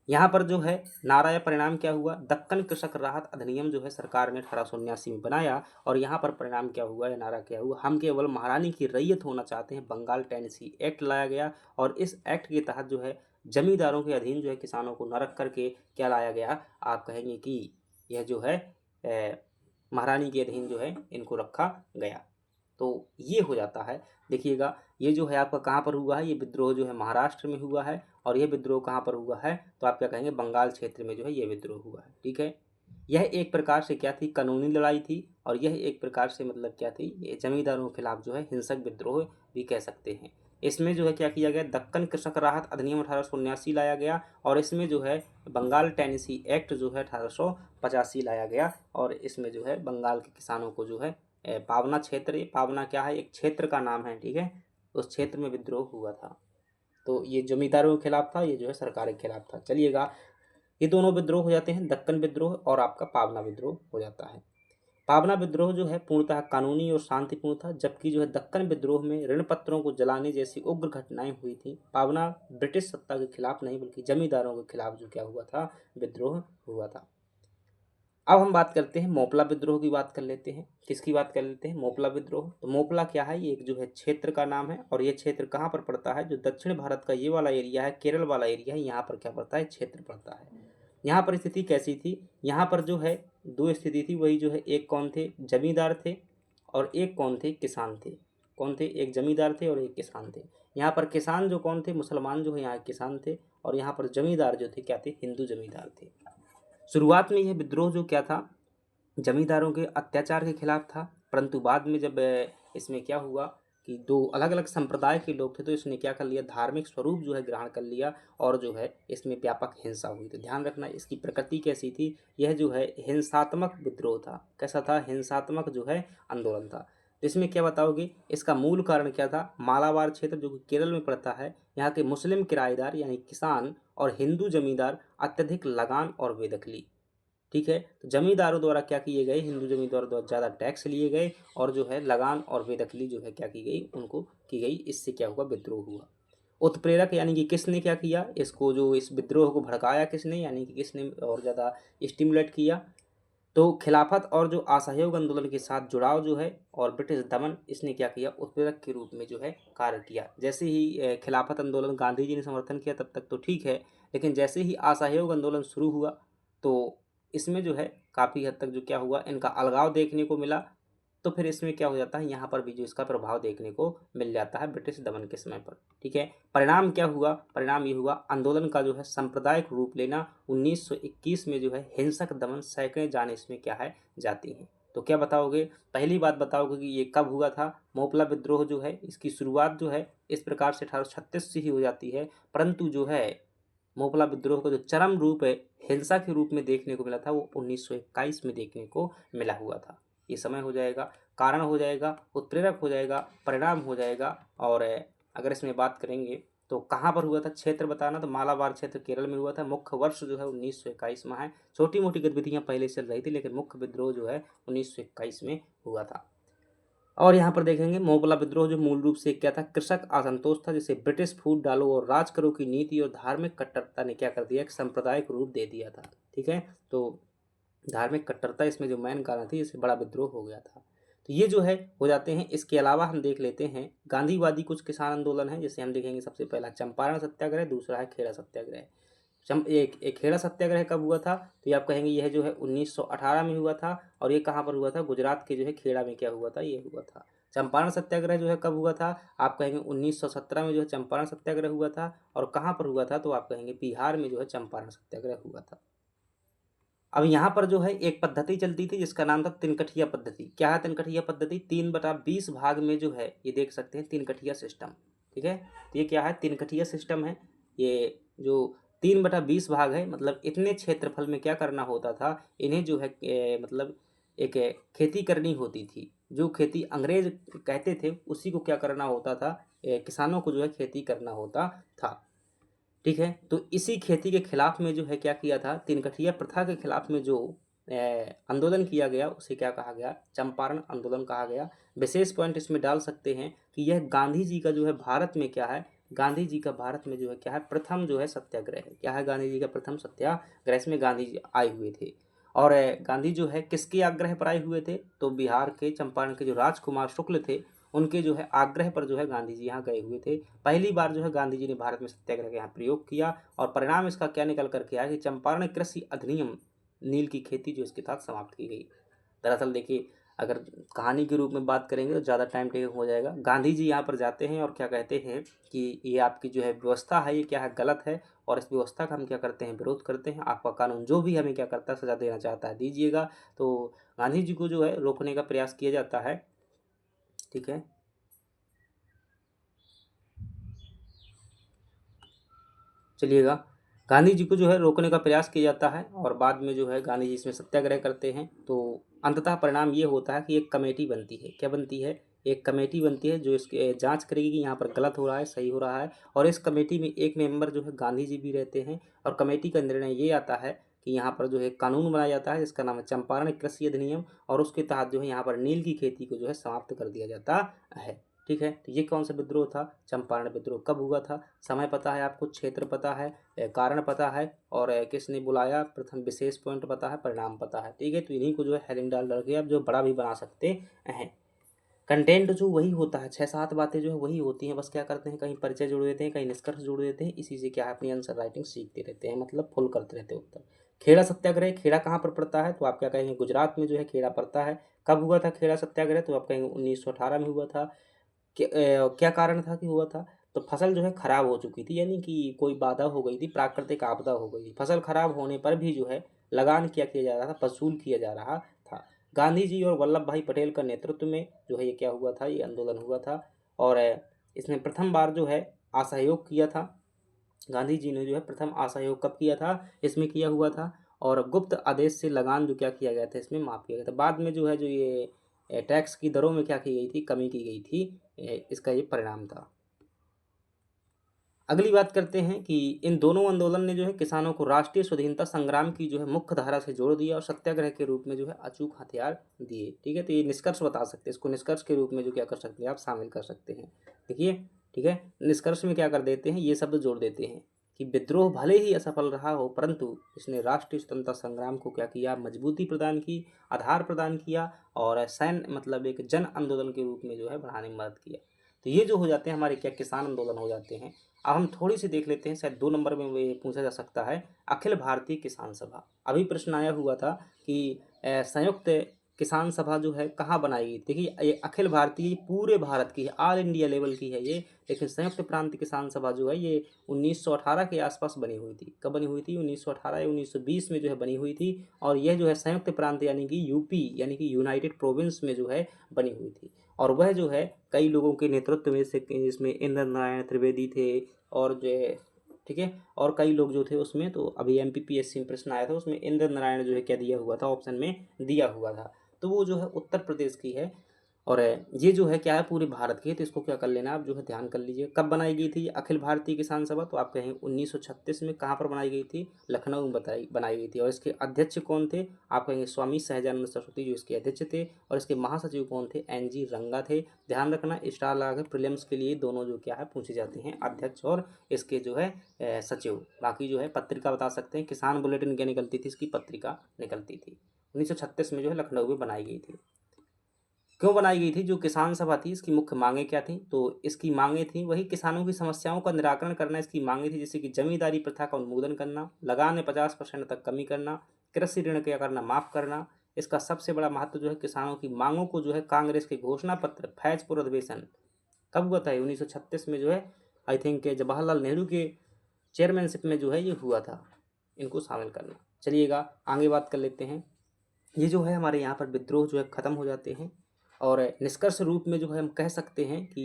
यहाँ पर जो है नारा या परिणाम क्या हुआ, दक्कन कृषक राहत अधिनियम जो है सरकार ने 1879 में बनाया। और यहाँ पर परिणाम क्या हुआ या नारा क्या हुआ, हम केवल महारानी की रैयत होना चाहते हैं, बंगाल टेनेसी एक्ट लाया गया। और इस एक्ट के तहत जो है जमींदारों के अधीन जो है किसानों को न रख करके क्या लाया गया, आप कहेंगे कि यह जो है महारानी के अधीन जो है इनको रखा गया। तो ये हो जाता है। देखिएगा ये जो है आपका कहाँ पर हुआ है, ये विद्रोह जो है महाराष्ट्र में हुआ है। और यह विद्रोह कहाँ पर हुआ है, तो आप क्या कहेंगे, बंगाल क्षेत्र में जो है ये विद्रोह हुआ है, ठीक है। यह एक प्रकार से क्या थी, कानूनी लड़ाई थी। और यह एक प्रकार से मतलब क्या थी, ये जमींदारों के खिलाफ जो है हिंसक विद्रोह भी कह सकते हैं। इसमें जो है क्या किया गया, दक्कन कृषक राहत अधिनियम 1879 लाया गया। और इसमें जो है बंगाल टेनेसी एक्ट जो है 1885 लाया गया। और इसमें जो है बंगाल के किसानों को जो है पावना क्षेत्र, पावना क्या है, एक क्षेत्र का नाम है, ठीक है, उस क्षेत्र में विद्रोह हुआ था। तो ये जमींदारों के खिलाफ था, ये जो है सरकार के खिलाफ था। चलिएगा, ये दोनों विद्रोह हो जाते हैं, दक्कन विद्रोह और आपका पावना विद्रोह हो जाता है। पावना विद्रोह जो है पूर्णतः कानूनी और शांतिपूर्ण था, जबकि जो है दक्कन विद्रोह में ऋण पत्रों को जलाने जैसी उग्र घटनाएं हुई थी। पावना ब्रिटिश सत्ता के खिलाफ नहीं बल्कि जमींदारों के खिलाफ जो क्या हुआ था, विद्रोह हुआ था। अब हम बात करते हैं मोपला विद्रोह की, बात कर लेते हैं। किसकी बात कर लेते हैं, मोपला विद्रोह। तो मोपला क्या है, ये एक जो है क्षेत्र का नाम है। और ये क्षेत्र कहाँ पर पड़ता है, जो दक्षिण भारत का ये वाला एरिया है, केरल वाला एरिया है, यहाँ पर क्या पड़ता है, क्षेत्र पड़ता है। यहाँ पर स्थिति कैसी थी, यहाँ पर जो है 2 स्थिति थी, वही जो है एक कौन थे, जमींदार थे, और एक कौन थे, किसान थे। कौन थे, एक जमींदार थे और एक किसान थे। यहाँ पर किसान जो कौन थे, मुसलमान जो है यहाँ किसान थे। और यहाँ पर जमींदार जो थे क्या थे, हिंदू जमींदार थे। शुरुआत में यह विद्रोह जो क्या था, जमींदारों के अत्याचार के खिलाफ था। परंतु बाद में जब इसमें क्या हुआ कि दो अलग अलग संप्रदाय के लोग थे, तो इसने क्या कर लिया, धार्मिक स्वरूप जो है ग्रहण कर लिया और जो है इसमें व्यापक हिंसा हुई। तो ध्यान रखना इसकी प्रकृति कैसी थी, यह जो है हिंसात्मक विद्रोह था। कैसा था, हिंसात्मक जो है आंदोलन था। तो इसमें क्या बताओगे, इसका मूल कारण क्या था, मालाबार क्षेत्र जो कि केरल में पड़ता है, यहाँ के मुस्लिम किराएदार यानी किसान और हिंदू जमींदार अत्यधिक लगान और बेदखली। ठीक है, तो जमींदारों द्वारा क्या किए गए, हिंदू जमींदारों द्वारा ज़्यादा टैक्स लिए गए और जो है लगान और बेदखली जो है क्या की गई, उनको की गई। इससे क्या हुआ, विद्रोह हुआ। उत्प्रेरक यानी कि किसने क्या किया, इसको जो इस विद्रोह को भड़काया किसने, यानी कि किसने और ज़्यादा स्टिमुलेट किया, तो खिलाफत और जो असहयोग आंदोलन के साथ जुड़ाव जो है और ब्रिटिश दमन, इसने क्या किया, उत्प्रेरक के रूप में जो है कार्य किया। जैसे ही खिलाफत आंदोलन गांधी जी ने समर्थन किया तब तक तो ठीक है, लेकिन जैसे ही असहयोग आंदोलन शुरू हुआ तो इसमें जो है काफ़ी हद तक जो क्या हुआ, इनका अलगाव देखने को मिला। तो फिर इसमें क्या हो जाता है, यहाँ पर भी जो इसका प्रभाव देखने को मिल जाता है ब्रिटिश दमन के समय पर। ठीक है, परिणाम क्या हुआ, परिणाम ये हुआ, आंदोलन का जो है सांप्रदायिक रूप लेना। 1921 में जो है हिंसक दमन, सैकड़े जान इसमें क्या है, जाती हैं। तो क्या बताओगे, पहली बात बताओगे कि ये कब हुआ था। मोपला विद्रोह जो है इसकी शुरुआत जो है इस प्रकार से 1836 से ही हो जाती है, परंतु जो है मोपला विद्रोह का जो चरम रूप है हिंसा के रूप में देखने को मिला था, वो 1921 में देखने को मिला हुआ था। ये समय हो जाएगा, कारण हो जाएगा, उत्प्रेरक हो जाएगा, परिणाम हो जाएगा। और अगर इसमें बात करेंगे तो कहाँ पर हुआ था, क्षेत्र बताना, तो मालाबार क्षेत्र केरल में हुआ था। मुख्य वर्ष जो है 1921 में है। छोटी मोटी गतिविधियाँ पहले चल रही थी, लेकिन मुख्य विद्रोह जो है 1921 में हुआ था। और यहाँ पर देखेंगे मोपला विद्रोह जो मूल रूप से क्या था, कृषक असंतोष था, जिसे ब्रिटिश फूट डालो और राज करो की नीति और धार्मिक कट्टरता ने क्या कर दिया, एक सांप्रदायिक रूप दे दिया था। ठीक है, तो धार्मिक कट्टरता इसमें जो मेन कारण थी, इससे बड़ा विद्रोह हो गया था। तो ये जो है हो जाते हैं। इसके अलावा हम देख लेते हैं गांधीवादी कुछ किसान आंदोलन है, जैसे हम देखेंगे सबसे पहला चंपारण सत्याग्रह, दूसरा है खेड़ा सत्याग्रह। एक खेड़ा सत्याग्रह कब हुआ था, तो ये आप कहेंगे यह जो है 1918 में हुआ था। और ये कहाँ पर हुआ था, गुजरात के जो है खेड़ा में क्या हुआ था, ये हुआ था। चंपारण सत्याग्रह जो है कब हुआ था, आप कहेंगे 1917 में जो है चंपारण सत्याग्रह हुआ था। और कहाँ पर हुआ था, तो आप कहेंगे बिहार में जो है चंपारण सत्याग्रह हुआ था। अब यहाँ पर जो है एक पद्धति चलती थी जिसका नाम था तिनकठिया पद्धति। क्या है तिनकठिया पद्धति, 3/20 भाग में जो है ये देख सकते हैं तिनकठिया सिस्टम। ठीक है, तो ये क्या है, तिनकठिया सिस्टम है। ये जो 3/20 भाग है, मतलब इतने क्षेत्रफल में क्या करना होता था, इन्हें जो है मतलब एक खेती करनी होती थी। जो खेती अंग्रेज कहते थे उसी को क्या करना होता था, किसानों को जो है खेती करना होता था। ठीक है, तो इसी खेती के खिलाफ में जो है क्या किया था, तिनकठिया प्रथा के खिलाफ में जो आंदोलन किया गया उसे क्या कहा गया, चंपारण आंदोलन कहा गया। विशेष पॉइंट इसमें डाल सकते हैं कि यह गांधी जी का जो है भारत में क्या है, गांधी जी का भारत में जो है क्या है, प्रथम जो है सत्याग्रह है। क्या है, गांधी जी का प्रथम सत्याग्रह, इसमें गांधी जी आए हुए थे। और गांधी जो है किसके आग्रह पर आए हुए थे, तो बिहार के चंपारण के जो राजकुमार शुक्ल थे उनके जो है आग्रह पर जो है गांधी जी यहाँ गए हुए थे। पहली बार जो है गांधी जी ने भारत में सत्याग्रह का यहाँ प्रयोग किया और परिणाम इसका क्या निकल कर के आया कि चंपारण कृषि अधिनियम, नील की खेती जो इसके साथ समाप्त की गई। दरअसल देखिए, अगर कहानी के रूप में बात करेंगे तो ज़्यादा टाइम टेकिंग हो जाएगा। गांधी जी यहाँ पर जाते हैं और क्या कहते हैं कि ये आपकी जो है व्यवस्था है ये क्या है, गलत है, और इस व्यवस्था का हम क्या करते हैं, विरोध करते हैं। आपका कानून जो भी हमें क्या करता है, सजा देना चाहता है, दीजिएगा। तो गांधी जी को जो है रोकने का प्रयास किया जाता है। ठीक है, चलिएगा, गांधी जी को जो है रोकने का प्रयास किया जाता है और बाद में जो है गांधी जी इसमें सत्याग्रह करते हैं। तो अंततः परिणाम ये होता है कि एक कमेटी बनती है। क्या बनती है, एक कमेटी बनती है जो इसके जांच करेगी कि यहाँ पर गलत हो रहा है, सही हो रहा है। और इस कमेटी में एक मेंबर जो है गांधी जी भी रहते हैं। और कमेटी का निर्णय ये आता है कि यहाँ पर जो है कानून बनाया जाता है जिसका नाम है चंपारण कृषि अधिनियम, और उसके तहत जो है यहाँ पर नील की खेती को जो है समाप्त कर दिया जाता है। ठीक है, तो ये कौन सा विद्रोह था, चंपारण विद्रोह। कब हुआ था, समय पता है आपको, क्षेत्र पता है, कारण पता है, और किसने बुलाया, प्रथम विशेष पॉइंट पता है, परिणाम पता है। ठीक है, तो इन्हीं को जो है हेडिंग डाल करके आप जो बड़ा भी बना सकते हैं। कंटेंट जो वही होता है, 6-7 बातें जो है वही होती हैं, बस क्या करते हैं, कहीं परिचय जोड़ देते हैं, कहीं निष्कर्ष जोड़ देते हैं। इसी से क्या है, अपनी आंसर राइटिंग सीखते रहते हैं, मतलब फुल करते रहते हैं उत्तर। खेड़ा सत्याग्रह, खेड़ा कहाँ पर पड़ता है, तो आप क्या कहेंगे, गुजरात में जो है खेड़ा पड़ता है। कब हुआ था खेड़ा सत्याग्रह, तो आप कहेंगे 1918 में हुआ था। क्या कारण था कि हुआ था, तो फसल जो है खराब हो चुकी थी, यानी कि कोई बाधा हो गई थी, प्राकृतिक आपदा हो गई थी। फसल खराब होने पर भी जो है लगान क्या किया जा रहा था, वसूल किया जा रहा था। गांधी जी और वल्लभ भाई पटेल का नेतृत्व में जो है ये क्या हुआ था, ये आंदोलन हुआ था। और इसने प्रथम बार जो है असहयोग किया था। गांधी जी ने जो है प्रथम असहयोग कब किया था, इसमें किया हुआ था, और गुप्त आदेश से लगान जो क्या किया गया था, इसमें माफ़ किया गया था। बाद में जो है जो ये टैक्स की दरों में क्या की गई थी, कमी की गई थी, इसका ये परिणाम था। अगली बात करते हैं कि इन दोनों आंदोलन ने जो है किसानों को राष्ट्रीय स्वाधीनता संग्राम की जो है मुख्य धारा से जोड़ दिया और सत्याग्रह के रूप में जो है अचूक हथियार दिए। ठीक है, तो ये निष्कर्ष बता सकते हैं, इसको निष्कर्ष के रूप में जो क्या कर सकते हैं, आप शामिल कर सकते हैं। देखिए, ठीक है, निष्कर्ष में क्या कर देते हैं, ये शब्द जोड़ देते हैं कि विद्रोह भले ही असफल रहा हो, परंतु इसने राष्ट्रीय स्वतंत्रता संग्राम को क्या किया, मजबूती प्रदान की, आधार प्रदान किया, और सैन्य मतलब एक जन आंदोलन के रूप में जो है बढ़ाने में मदद किया। तो ये जो हो जाते हैं हमारे क्या, किसान आंदोलन हो जाते हैं। अब हम थोड़ी सी देख लेते हैं, शायद 2 नंबर में ये पूछा जा सकता है, अखिल भारतीय किसान सभा। अभी प्रश्न आया हुआ था कि संयुक्त किसान सभा जो है कहाँ बनाई गई। देखिए, ये अखिल भारतीय पूरे भारत की है, ऑल इंडिया लेवल की है ये, लेकिन संयुक्त प्रांत किसान सभा जो है ये 1918 के आसपास बनी हुई थी। कब बनी हुई थी, 1918 या 1920 में जो है बनी हुई थी, और यह जो है संयुक्त प्रांत यानी कि यूपी यानी कि यूनाइटेड प्रोविंस में जो है बनी हुई थी। और वह जो है कई लोगों के नेतृत्व में से, इसमें इंद्र नारायण त्रिवेदी थे, और जो है, ठीक है, और कई लोग जो थे उसमें। तो अभी एमपीपीएससी में प्रश्न आया था, उसमें इंद्र नारायण जो है क्या दिया हुआ था, ऑप्शन में दिया हुआ था। तो वो जो है उत्तर प्रदेश की है, और ये जो है क्या है, पूरे भारत की है। तो इसको क्या कर लेना, आप जो है ध्यान कर लीजिए। कब बनाई गई थी अखिल भारतीय किसान सभा, तो आप कहेंगे 1936 में। कहाँ पर बनाई गई थी, लखनऊ में बनाई गई थी। और इसके अध्यक्ष कौन थे, आप कहेंगे स्वामी सहजानंद सरस्वती जो इसके अध्यक्ष थे, और इसके महासचिव कौन थे, एनजी रंगा थे। ध्यान रखना, स्टार लगा के प्रीलिम्स के लिए दोनों जो क्या है पूछे जाते हैं, अध्यक्ष और इसके जो है सचिव। बाकी जो है पत्रिका बता सकते हैं, किसान बुलेटिन क्या निकलती थी, इसकी पत्रिका निकलती थी। 1936 में जो है लखनऊ में बनाई गई थी। क्यों बनाई गई थी, जो किसान सभा थी इसकी मुख्य मांगें क्या थी, तो इसकी मांगें थी वही किसानों की समस्याओं का निराकरण करना इसकी मांगें थी, जैसे कि जमींदारी प्रथा का उन्मूलन करना, लगान में 50% तक कमी करना, कृषि ऋण क्या करना, माफ करना। इसका सबसे बड़ा महत्व जो है किसानों की मांगों को जो है कांग्रेस के घोषणा पत्र फैजपुर अधिवेशन कब हुआ था, 1936 में जो है, आई थिंक जवाहरलाल नेहरू के चेयरमैनशिप में जो है ये हुआ था, इनको शामिल करना। चलिएगा आगे बात कर लेते हैं। ये जो है हमारे यहाँ पर विद्रोह जो है ख़त्म हो जाते हैं, और निष्कर्ष रूप में जो है हम कह सकते हैं कि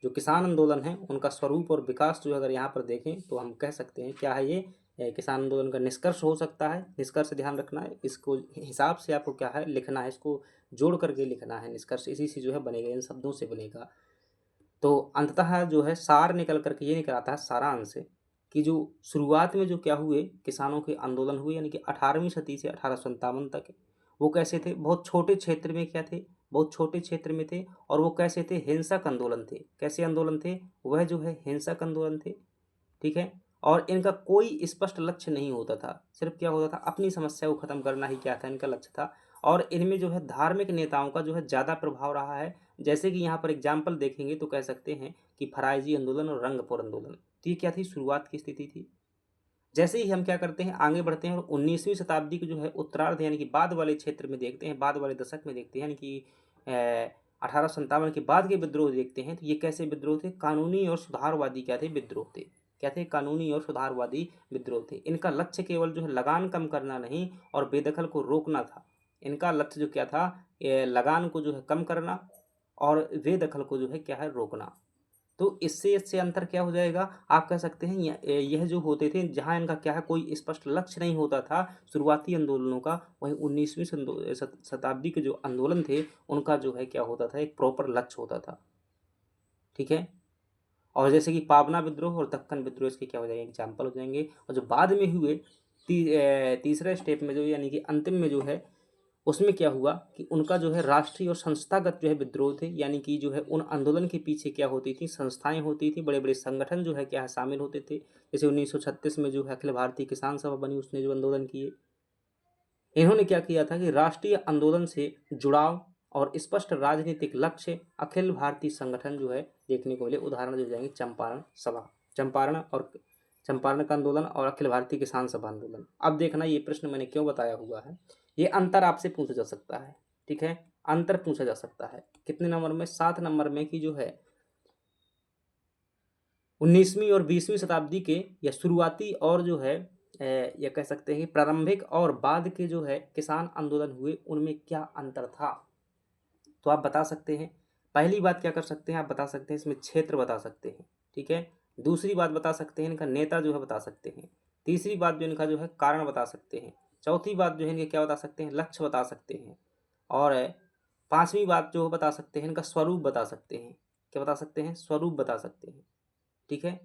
जो किसान आंदोलन है उनका स्वरूप और विकास जो अगर यहाँ पर देखें तो हम कह सकते हैं क्या है, ये किसान आंदोलन का निष्कर्ष हो सकता है। निष्कर्ष ध्यान रखना है, इसको हिसाब से आपको क्या है लिखना है, इसको जोड़ करके लिखना है। निष्कर्ष इसी से जो है बनेगा, इन शब्दों से बनेगा। तो अंततः जो है सार निकल करके ये निकल आता है, सारांश कि जो शुरुआत में जो क्या हुए किसानों के आंदोलन हुए, यानी कि 18वीं सदी से 1857 तक, वो कैसे थे, बहुत छोटे क्षेत्र में क्या थे, बहुत छोटे क्षेत्र में थे। और वो कैसे थे, हिंसक आंदोलन थे। कैसे आंदोलन थे, वह जो है हिंसक आंदोलन थे। ठीक है, और इनका कोई स्पष्ट लक्ष्य नहीं होता था, सिर्फ क्या होता था, अपनी समस्या को खत्म करना ही क्या था इनका लक्ष्य था। और इनमें जो है धार्मिक नेताओं का जो है ज़्यादा प्रभाव रहा है। जैसे कि यहाँ पर एग्जाम्पल देखेंगे तो कह सकते हैं कि फरायजी आंदोलन और रंगपुर आंदोलन। तो ये क्या थी, शुरुआत की स्थिति थी। जैसे ही हम क्या करते हैं, आगे बढ़ते हैं और 19वीं शताब्दी के जो है उत्तरार्ध यानी कि बाद वाले क्षेत्र में देखते हैं, बाद वाले दशक में देखते हैं, यानी कि 1857 के बाद के विद्रोह देखते हैं। तो ये कैसे विद्रोह थे, कानूनी और सुधारवादी क्या थे, विद्रोह थे। क्या थे, कानूनी और सुधारवादी विद्रोह थे। इनका लक्ष्य केवल जो है लगान कम करना नहीं और बेदखल को रोकना था। इनका लक्ष्य जो क्या था, लगान को जो है कम करना और बेदखल को जो है क्या है, रोकना। तो इससे अंतर क्या हो जाएगा, आप कह सकते हैं यह जो होते थे, जहाँ इनका क्या है कोई स्पष्ट लक्ष्य नहीं होता था शुरुआती आंदोलनों का, वहीं 19वीं शताब्दी के जो आंदोलन थे उनका जो है क्या होता था, एक प्रॉपर लक्ष्य होता था। ठीक है, और जैसे कि पाबना विद्रोह और दक्कन विद्रोह इसके क्या हो जाएंगे, एग्जाम्पल हो जाएंगे। और जो बाद में हुए तीसरे स्टेप में जो यानी कि अंतिम में जो है, उसमें क्या हुआ कि उनका जो है राष्ट्रीय और संस्थागत जो है विद्रोह थे, यानी कि जो है उन आंदोलन के पीछे क्या होती थी, संस्थाएं होती थी, बड़े बड़े संगठन जो है क्या है शामिल होते थे। जैसे 1936 में जो है अखिल भारतीय किसान सभा बनी, उसने जो आंदोलन किए। इन्होंने क्या किया था कि राष्ट्रीय आंदोलन से जुड़ाव और स्पष्ट राजनीतिक लक्ष्य अखिल भारतीय संगठन जो है देखने को मिले। उदाहरण जो जाएंगे चंपारण सभा, चंपारण का आंदोलन और अखिल भारतीय किसान सभा आंदोलन। अब देखना ये प्रश्न मैंने क्यों बताया हुआ है, ये अंतर आपसे पूछा जा सकता है। ठीक है, अंतर पूछा जा सकता है कितने नंबर में, 7 नंबर में, कि जो है 19वीं और 20वीं शताब्दी के या शुरुआती और जो है या कह सकते हैं कि प्रारंभिक और बाद के जो है किसान आंदोलन हुए, उनमें क्या अंतर था। तो आप बता सकते हैं पहली बात क्या कर सकते हैं, आप बता सकते हैं इसमें क्षेत्र बता सकते हैं, ठीक है। दूसरी बात बता सकते हैं इनका नेता जो है बता सकते हैं। तीसरी बात जो इनका जो है कारण बता सकते हैं। चौथी बात जो है इनके क्या बता सकते हैं, लक्ष्य बता सकते हैं। और पांचवी बात जो बता सकते हैं इनका स्वरूप बता सकते हैं। क्या बता सकते हैं, स्वरूप बता सकते हैं, ठीक है।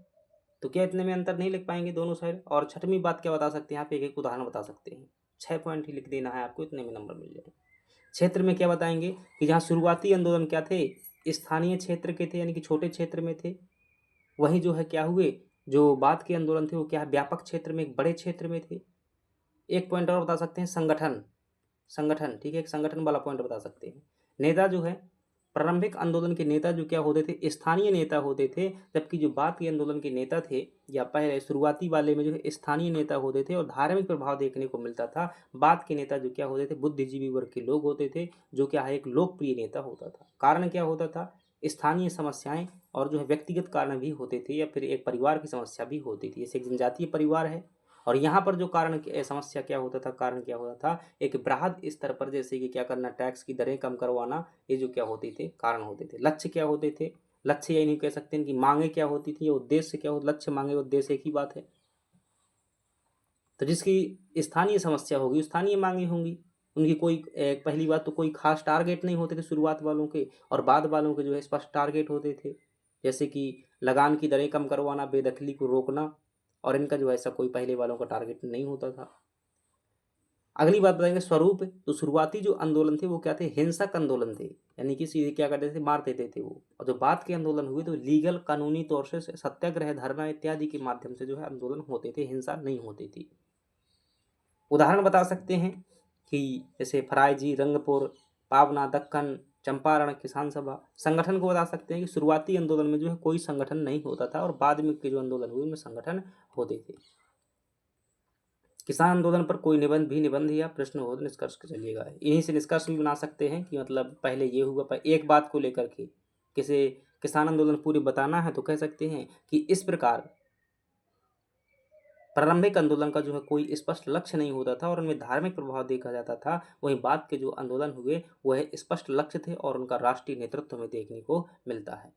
तो क्या इतने में अंतर नहीं लिख पाएंगे दोनों साइड। और छठवीं बात क्या बता सकते हैं, आप एक एक उदाहरण बता सकते हैं। 6 पॉइंट ही लिख देना है आपको, इतने में नंबर मिल जाए। क्षेत्र में क्या बताएंगे कि जहाँ शुरुआती आंदोलन क्या थे, स्थानीय क्षेत्र के थे, यानी कि छोटे क्षेत्र में थे। वही जो है क्या हुए, जो बाद के आंदोलन थे वो क्या है, व्यापक क्षेत्र में, एक बड़े क्षेत्र में थे। एक पॉइंट और बता सकते हैं, संगठन, संगठन, ठीक है, एक संगठन वाला पॉइंट बता सकते हैं। नेता जो है, प्रारंभिक आंदोलन के नेता जो क्या होते थे, स्थानीय नेता होते थे, जबकि जो बाद के आंदोलन के नेता थे या पहले शुरुआती वाले में जो है स्थानीय नेता होते थे और धार्मिक प्रभाव देखने को मिलता था। बाद के नेता जो क्या होते थे, बुद्धिजीवी वर्ग के लोग होते थे, जो क्या है एक लोकप्रिय नेता होता था। कारण क्या होता था, स्थानीय समस्याएं और जो है व्यक्तिगत कारण भी होते थे, या फिर एक परिवार की समस्या भी होती थी, जैसे एक जनजातीय परिवार है। और यहाँ पर जो कारण समस्या क्या होता था, कारण क्या होता था, एक बृहद स्तर पर जैसे कि क्या करना, टैक्स की दरें कम करवाना, ये जो क्या होते थे, कारण होते थे। लक्ष्य क्या होते थे, लक्ष्य यही नहीं कह सकते हैं कि मांगे क्या होती थी, उद्देश्य क्या होता, लक्ष्य मांगे उद्देश्य एक ही बात है। तो जिसकी स्थानीय समस्या होगी स्थानीय मांगे होंगी, उनकी कोई पहली बात तो कोई खास टारगेट नहीं होते थे शुरुआत वालों के, और बाद वालों के जो है स्पष्ट टारगेट होते थे, जैसे कि लगान की दरें कम करवाना, बेदखली को रोकना। और इनका जो ऐसा कोई पहले वालों का टारगेट नहीं होता था। अगली बात बताएंगे स्वरूप। तो शुरुआती जो आंदोलन थे वो क्या थे, हिंसक आंदोलन थे, यानी कि सीधे क्या करते थे, मार देते थे वो। और जो बाद के आंदोलन हुए तो लीगल, कानूनी तौर से सत्याग्रह, धरना इत्यादि के माध्यम से जो है आंदोलन होते थे, हिंसा नहीं होती थी। उदाहरण बता सकते हैं कि जैसे फरायजी, रंगपुर, पावना, दक्कन, चंपारण, किसान सभा। संगठन को बता सकते हैं कि शुरुआती आंदोलन में जो है कोई संगठन नहीं होता था, और बाद में के जो आंदोलन हुए उनमें संगठन होते थे। किसान आंदोलन पर कोई निबंध या प्रश्न हो तो निष्कर्ष चलिएगा। इन्हीं से निष्कर्ष भी बना सकते हैं कि मतलब पहले ये हुआ, पर एक बात को लेकर के किसे किसान आंदोलन पूरी बताना है तो कह सकते हैं कि इस प्रकार प्रारंभिक आंदोलन का जो है कोई स्पष्ट लक्ष्य नहीं होता था और उनमें धार्मिक प्रभाव देखा जाता था। वहीं बाद के जो आंदोलन हुए वह स्पष्ट लक्ष्य थे और उनका राष्ट्रीय नेतृत्व में देखने को मिलता है।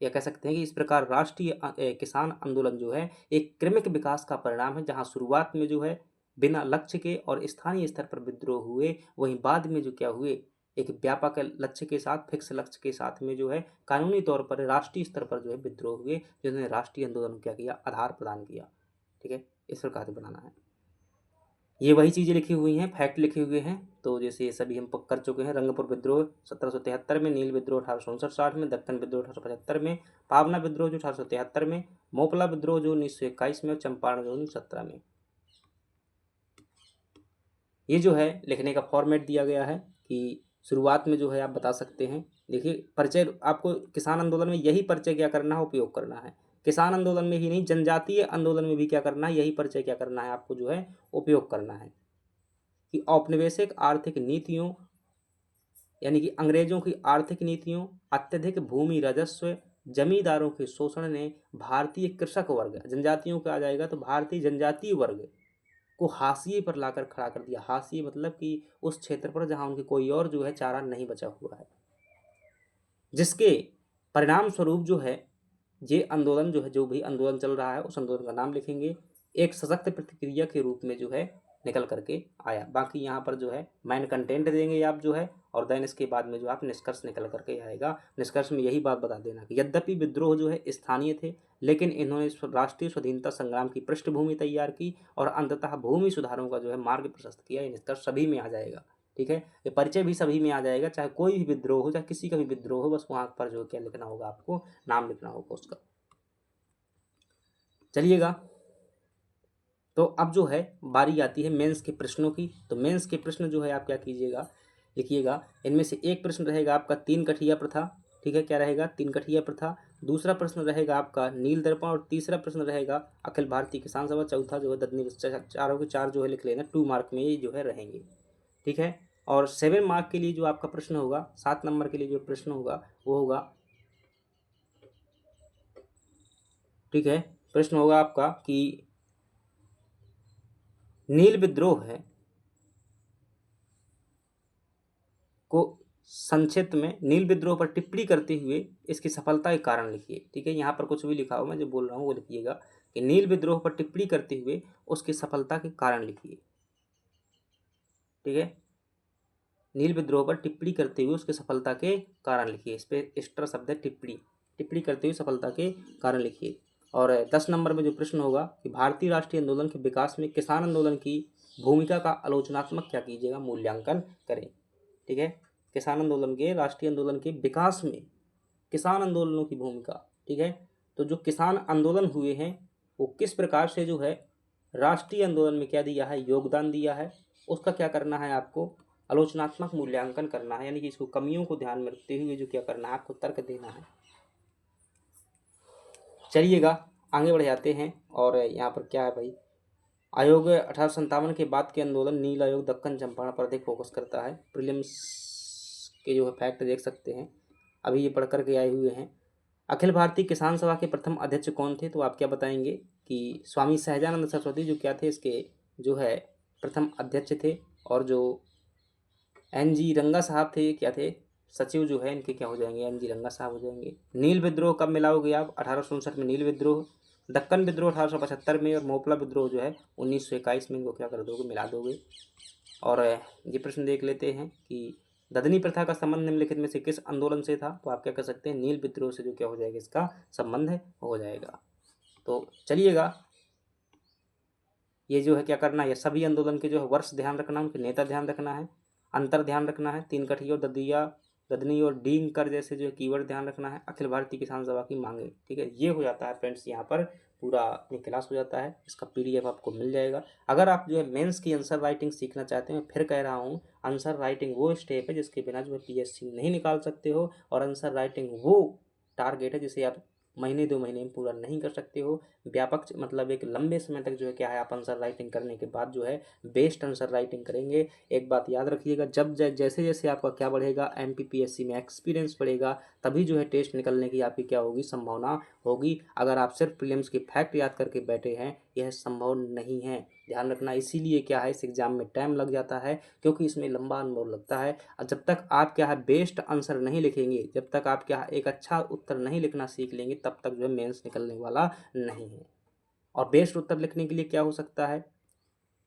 या कह सकते हैं कि इस प्रकार राष्ट्रीय किसान आंदोलन जो है एक क्रमिक विकास का परिणाम है, जहां शुरुआत में जो है बिना लक्ष्य के और स्थानीय स्तर पर विद्रोह हुए, वहीं बाद में जो क्या हुए एक व्यापक लक्ष्य के साथ, फिक्स लक्ष्य के साथ में जो है कानूनी तौर पर राष्ट्रीय स्तर पर जो है विद्रोह हुए, जिन्होंने राष्ट्रीय आंदोलन क्या किया, आधार प्रदान किया। ठीक है, इस प्रकार से बनाना है। ये वही चीज़ें लिखी हुई हैं, फैक्ट लिखे हुए हैं। तो जैसे ये सभी हम कर चुके हैं। रंगपुर विद्रोह 1773 में, नील विद्रोह 1859-60 में, दक्कन विद्रोह 1875 में, पावना विद्रोह जो 1873 में, मोपला विद्रोह जो 1921 में, और चंपारण जो 1917 में। ये जो है लिखने का फॉर्मेट दिया गया है कि शुरुआत में जो है आप बता सकते हैं। देखिए परिचय, आपको किसान आंदोलन में यही परिचय क्या करना है, उपयोग करना है। किसान आंदोलन में ही नहीं, जनजातीय आंदोलन में भी क्या करना है, यही परिचय क्या करना है आपको, जो है उपयोग करना है कि औपनिवेशिक आर्थिक नीतियों, यानी कि अंग्रेजों की आर्थिक नीतियों, अत्यधिक भूमि राजस्व, जमींदारों के शोषण ने भारतीय कृषक वर्ग, जनजातियों का आ जाएगा तो भारतीय जनजातीय वर्ग को हाशिए पर लाकर खड़ा कर दिया। हाशिए मतलब कि उस क्षेत्र पर जहां उनके कोई और जो है चारा नहीं बचा हुआ है, जिसके परिणाम स्वरूप जो है ये आंदोलन जो है, जो भी आंदोलन चल रहा है उस आंदोलन का नाम लिखेंगे, एक सशक्त प्रतिक्रिया के रूप में जो है निकल करके आया। बाकी यहाँ पर जो है मेन कंटेंट देंगे आप जो है, और देन इसके बाद में जो आप निष्कर्ष निकल करके आएगा। निष्कर्ष में यही बात बता देना कि यद्यपि विद्रोह जो है स्थानीय थे, लेकिन इन्होंने राष्ट्रीय स्वाधीनता संग्राम की पृष्ठभूमि तैयार की और अंततः भूमि सुधारों का जो है मार्ग प्रशस्त किया। ये निष्कर्ष सभी में आ जाएगा। ठीक है, ये परिचय भी सभी में आ जाएगा, चाहे कोई भी विद्रोह हो, चाहे किसी का भी विद्रोह हो, बस वहाँ पर जो क्या लिखना होगा, आपको नाम लिखना होगा उसका। चलिएगा, तो अब जो है बारी आती है मेंस के प्रश्नों की। तो मेंस के प्रश्न जो है आप क्या कीजिएगा, लिखिएगा। इनमें से एक प्रश्न रहेगा आपका तीन कठिया प्रथा। ठीक है, क्या रहेगा, तीन कठिया प्रथा। दूसरा प्रश्न रहेगा आपका नील दर्पण, और तीसरा प्रश्न रहेगा अखिल भारतीय किसान सभा। चौथा जो है ददनी, चारों के चार जो है लिख लेना, 2 मार्क में ये जो है रहेंगे। ठीक है, और 7 मार्क के लिए जो आपका प्रश्न होगा, 7 नंबर के लिए जो प्रश्न होगा वो होगा, ठीक है, प्रश्न होगा आपका कि नील विद्रोह है को संक्षिप्त में नील विद्रोह पर टिप्पणी करते हुए इसकी सफलता के कारण लिखिए। ठीक है, यहाँ पर कुछ भी लिखा हो, मैं जो बोल रहा हूँ वो लिखिएगा कि नील विद्रोह पर टिप्पणी करते हुए उसकी सफलता के कारण लिखिए। ठीक है, नील विद्रोह पर टिप्पणी करते हुए उसकी सफलता के कारण लिखिए। इस पे एक्स्ट्रा शब्द है टिप्पणी, टिप्पणी करते हुए सफलता के कारण लिखिए। और 10 नंबर में जो प्रश्न होगा कि भारतीय राष्ट्रीय आंदोलन के विकास में किसान आंदोलन की भूमिका का आलोचनात्मक क्या कीजिएगा, मूल्यांकन करें। ठीक है, किसान आंदोलन के, राष्ट्रीय आंदोलन के विकास में किसान आंदोलनों की भूमिका। ठीक है, तो जो किसान आंदोलन हुए हैं वो किस प्रकार से जो है राष्ट्रीय आंदोलन में क्या दिया है, योगदान दिया है, उसका क्या करना है आपको, आलोचनात्मक मूल्यांकन करना है। यानी कि इसको कमियों को ध्यान में रखते हुए जो क्या करना है, आपको तर्क देना है। चलिएगा आगे बढ़ जाते हैं। और यहाँ पर क्या है भाई, आयोग 1857 के बाद के आंदोलन, नील आयोग दक्कन चंपारण पर अधिक फोकस करता है। प्रीलिम्स के जो है फैक्ट देख सकते हैं, अभी ये पढ़ कर के आए हुए हैं। अखिल भारतीय किसान सभा के प्रथम अध्यक्ष कौन थे, तो आप क्या बताएंगे कि स्वामी सहजानंद सरस्वती जो क्या थे, इसके जो है प्रथम अध्यक्ष थे। और जो NG रंगा साहब थे, क्या थे, सचिव जो है इनके क्या हो जाएंगे, NG रंगा साहब हो जाएंगे। नील विद्रोह कब मिलाओगे आप, 1859 में नील विद्रोह, दक्कन विद्रोह 1875 में, और मोपला विद्रोह जो है 1921 में, इनको क्या कर दोगे, मिला दोगे। और ये प्रश्न देख लेते हैं कि ददनी प्रथा का संबंध निम्नलिखित में से किस आंदोलन से था, तो आप क्या कर सकते हैं, नील विद्रोह से जो क्या हो जाएगा, इसका संबंध है हो जाएगा। तो चलिएगा, ये जो है क्या करना है, ये सभी आंदोलन के जो है वर्ष ध्यान रखना, उनके नेता ध्यान रखना है, अंतर ध्यान रखना है, तीन कठी और ददिया, ददनी और डींग कर जैसे जो है कीवर्ड ध्यान रखना है, अखिल भारतीय किसान सभा की मांगे। ठीक है, ये हो जाता है फ्रेंड्स, यहाँ पर पूरा अपनी क्लास हो जाता है। इसका PDF आपको मिल जाएगा। अगर आप जो है मेंस की आंसर राइटिंग सीखना चाहते हैं, फिर कह रहा हूँ, आंसर राइटिंग वो स्टेप है जिसके बिना जो है PSC नहीं निकाल सकते हो, और आंसर राइटिंग वो टारगेट है जिसे आप महीने 2 महीने में पूरा नहीं कर सकते हो। व्यापक मतलब एक लंबे समय तक जो है क्या है, आप आंसर राइटिंग करने के बाद जो है बेस्ट आंसर राइटिंग करेंगे। एक बात याद रखिएगा, जब जैसे जैसे आपका क्या बढ़ेगा, MPPSC में एक्सपीरियंस बढ़ेगा, तभी जो है टेस्ट निकलने की आपकी क्या होगी, संभावना होगी। अगर आप सिर्फ प्रीलिम्स की फैक्ट याद करके बैठे हैं, यह संभव नहीं है, ध्यान रखना। इसीलिए क्या है, इस एग्जाम में टाइम लग जाता है, क्योंकि इसमें लंबा अनुभव लगता है। और जब तक आप क्या है बेस्ट आंसर नहीं लिखेंगे, जब तक आप क्या है एक अच्छा उत्तर नहीं लिखना सीख लेंगे, तब तक जो है मेंस निकलने वाला नहीं है। और बेस्ट उत्तर लिखने के लिए क्या हो सकता है,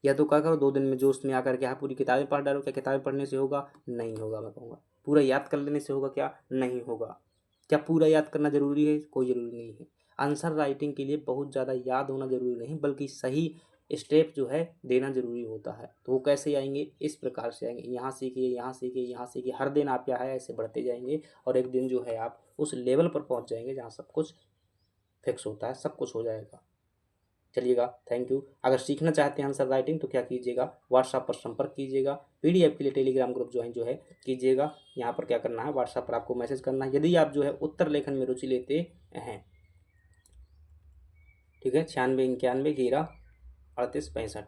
या तो क्या करो, 2 दिन में जोश में आकर क्या पूरी किताबें पढ़ डालो। क्या किताबें पढ़ने से होगा, नहीं होगा। मैं कहूँगा पूरा याद कर लेने से होगा, क्या नहीं होगा। क्या पूरा याद करना जरूरी है, कोई ज़रूरी नहीं है। आंसर राइटिंग के लिए बहुत ज़्यादा याद होना जरूरी नहीं, बल्कि सही स्टेप जो है देना जरूरी होता है। तो वो कैसे आएंगे, इस प्रकार से आएंगे, यहाँ सीखिए, यहाँ सीखिए, यहाँ सीखिए। हर दिन आप क्या है ऐसे बढ़ते जाएंगे, और एक दिन जो है आप उस लेवल पर पहुँच जाएंगे जहाँ सब कुछ फिक्स होता है, सब कुछ हो जाएगा। चलिएगा, थैंक यू। अगर सीखना चाहते हैं आंसर राइटिंग तो क्या कीजिएगा, व्हाट्सएप पर संपर्क कीजिएगा। PDF के लिए टेलीग्राम ग्रुप ज्वाइन जो है कीजिएगा। यहाँ पर क्या करना है, व्हाट्सएप पर आपको मैसेज करना है। यदि आप जो है उत्तर लेखन में रुचि लेते हैं, ठीक है, 9691 11 38 65,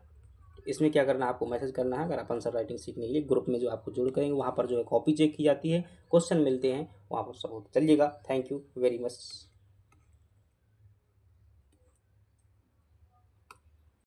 इसमें क्या करना है, आपको मैसेज करना है। अगर आप आंसर राइटिंग सीखने के लिए ग्रुप में जो आपको जोड़ करेंगे, वहाँ पर जो है कॉपी चेक की जाती है, क्वेश्चन मिलते हैं, वहाँ पर सब होता। चलिएगा, थैंक यू वेरी मच।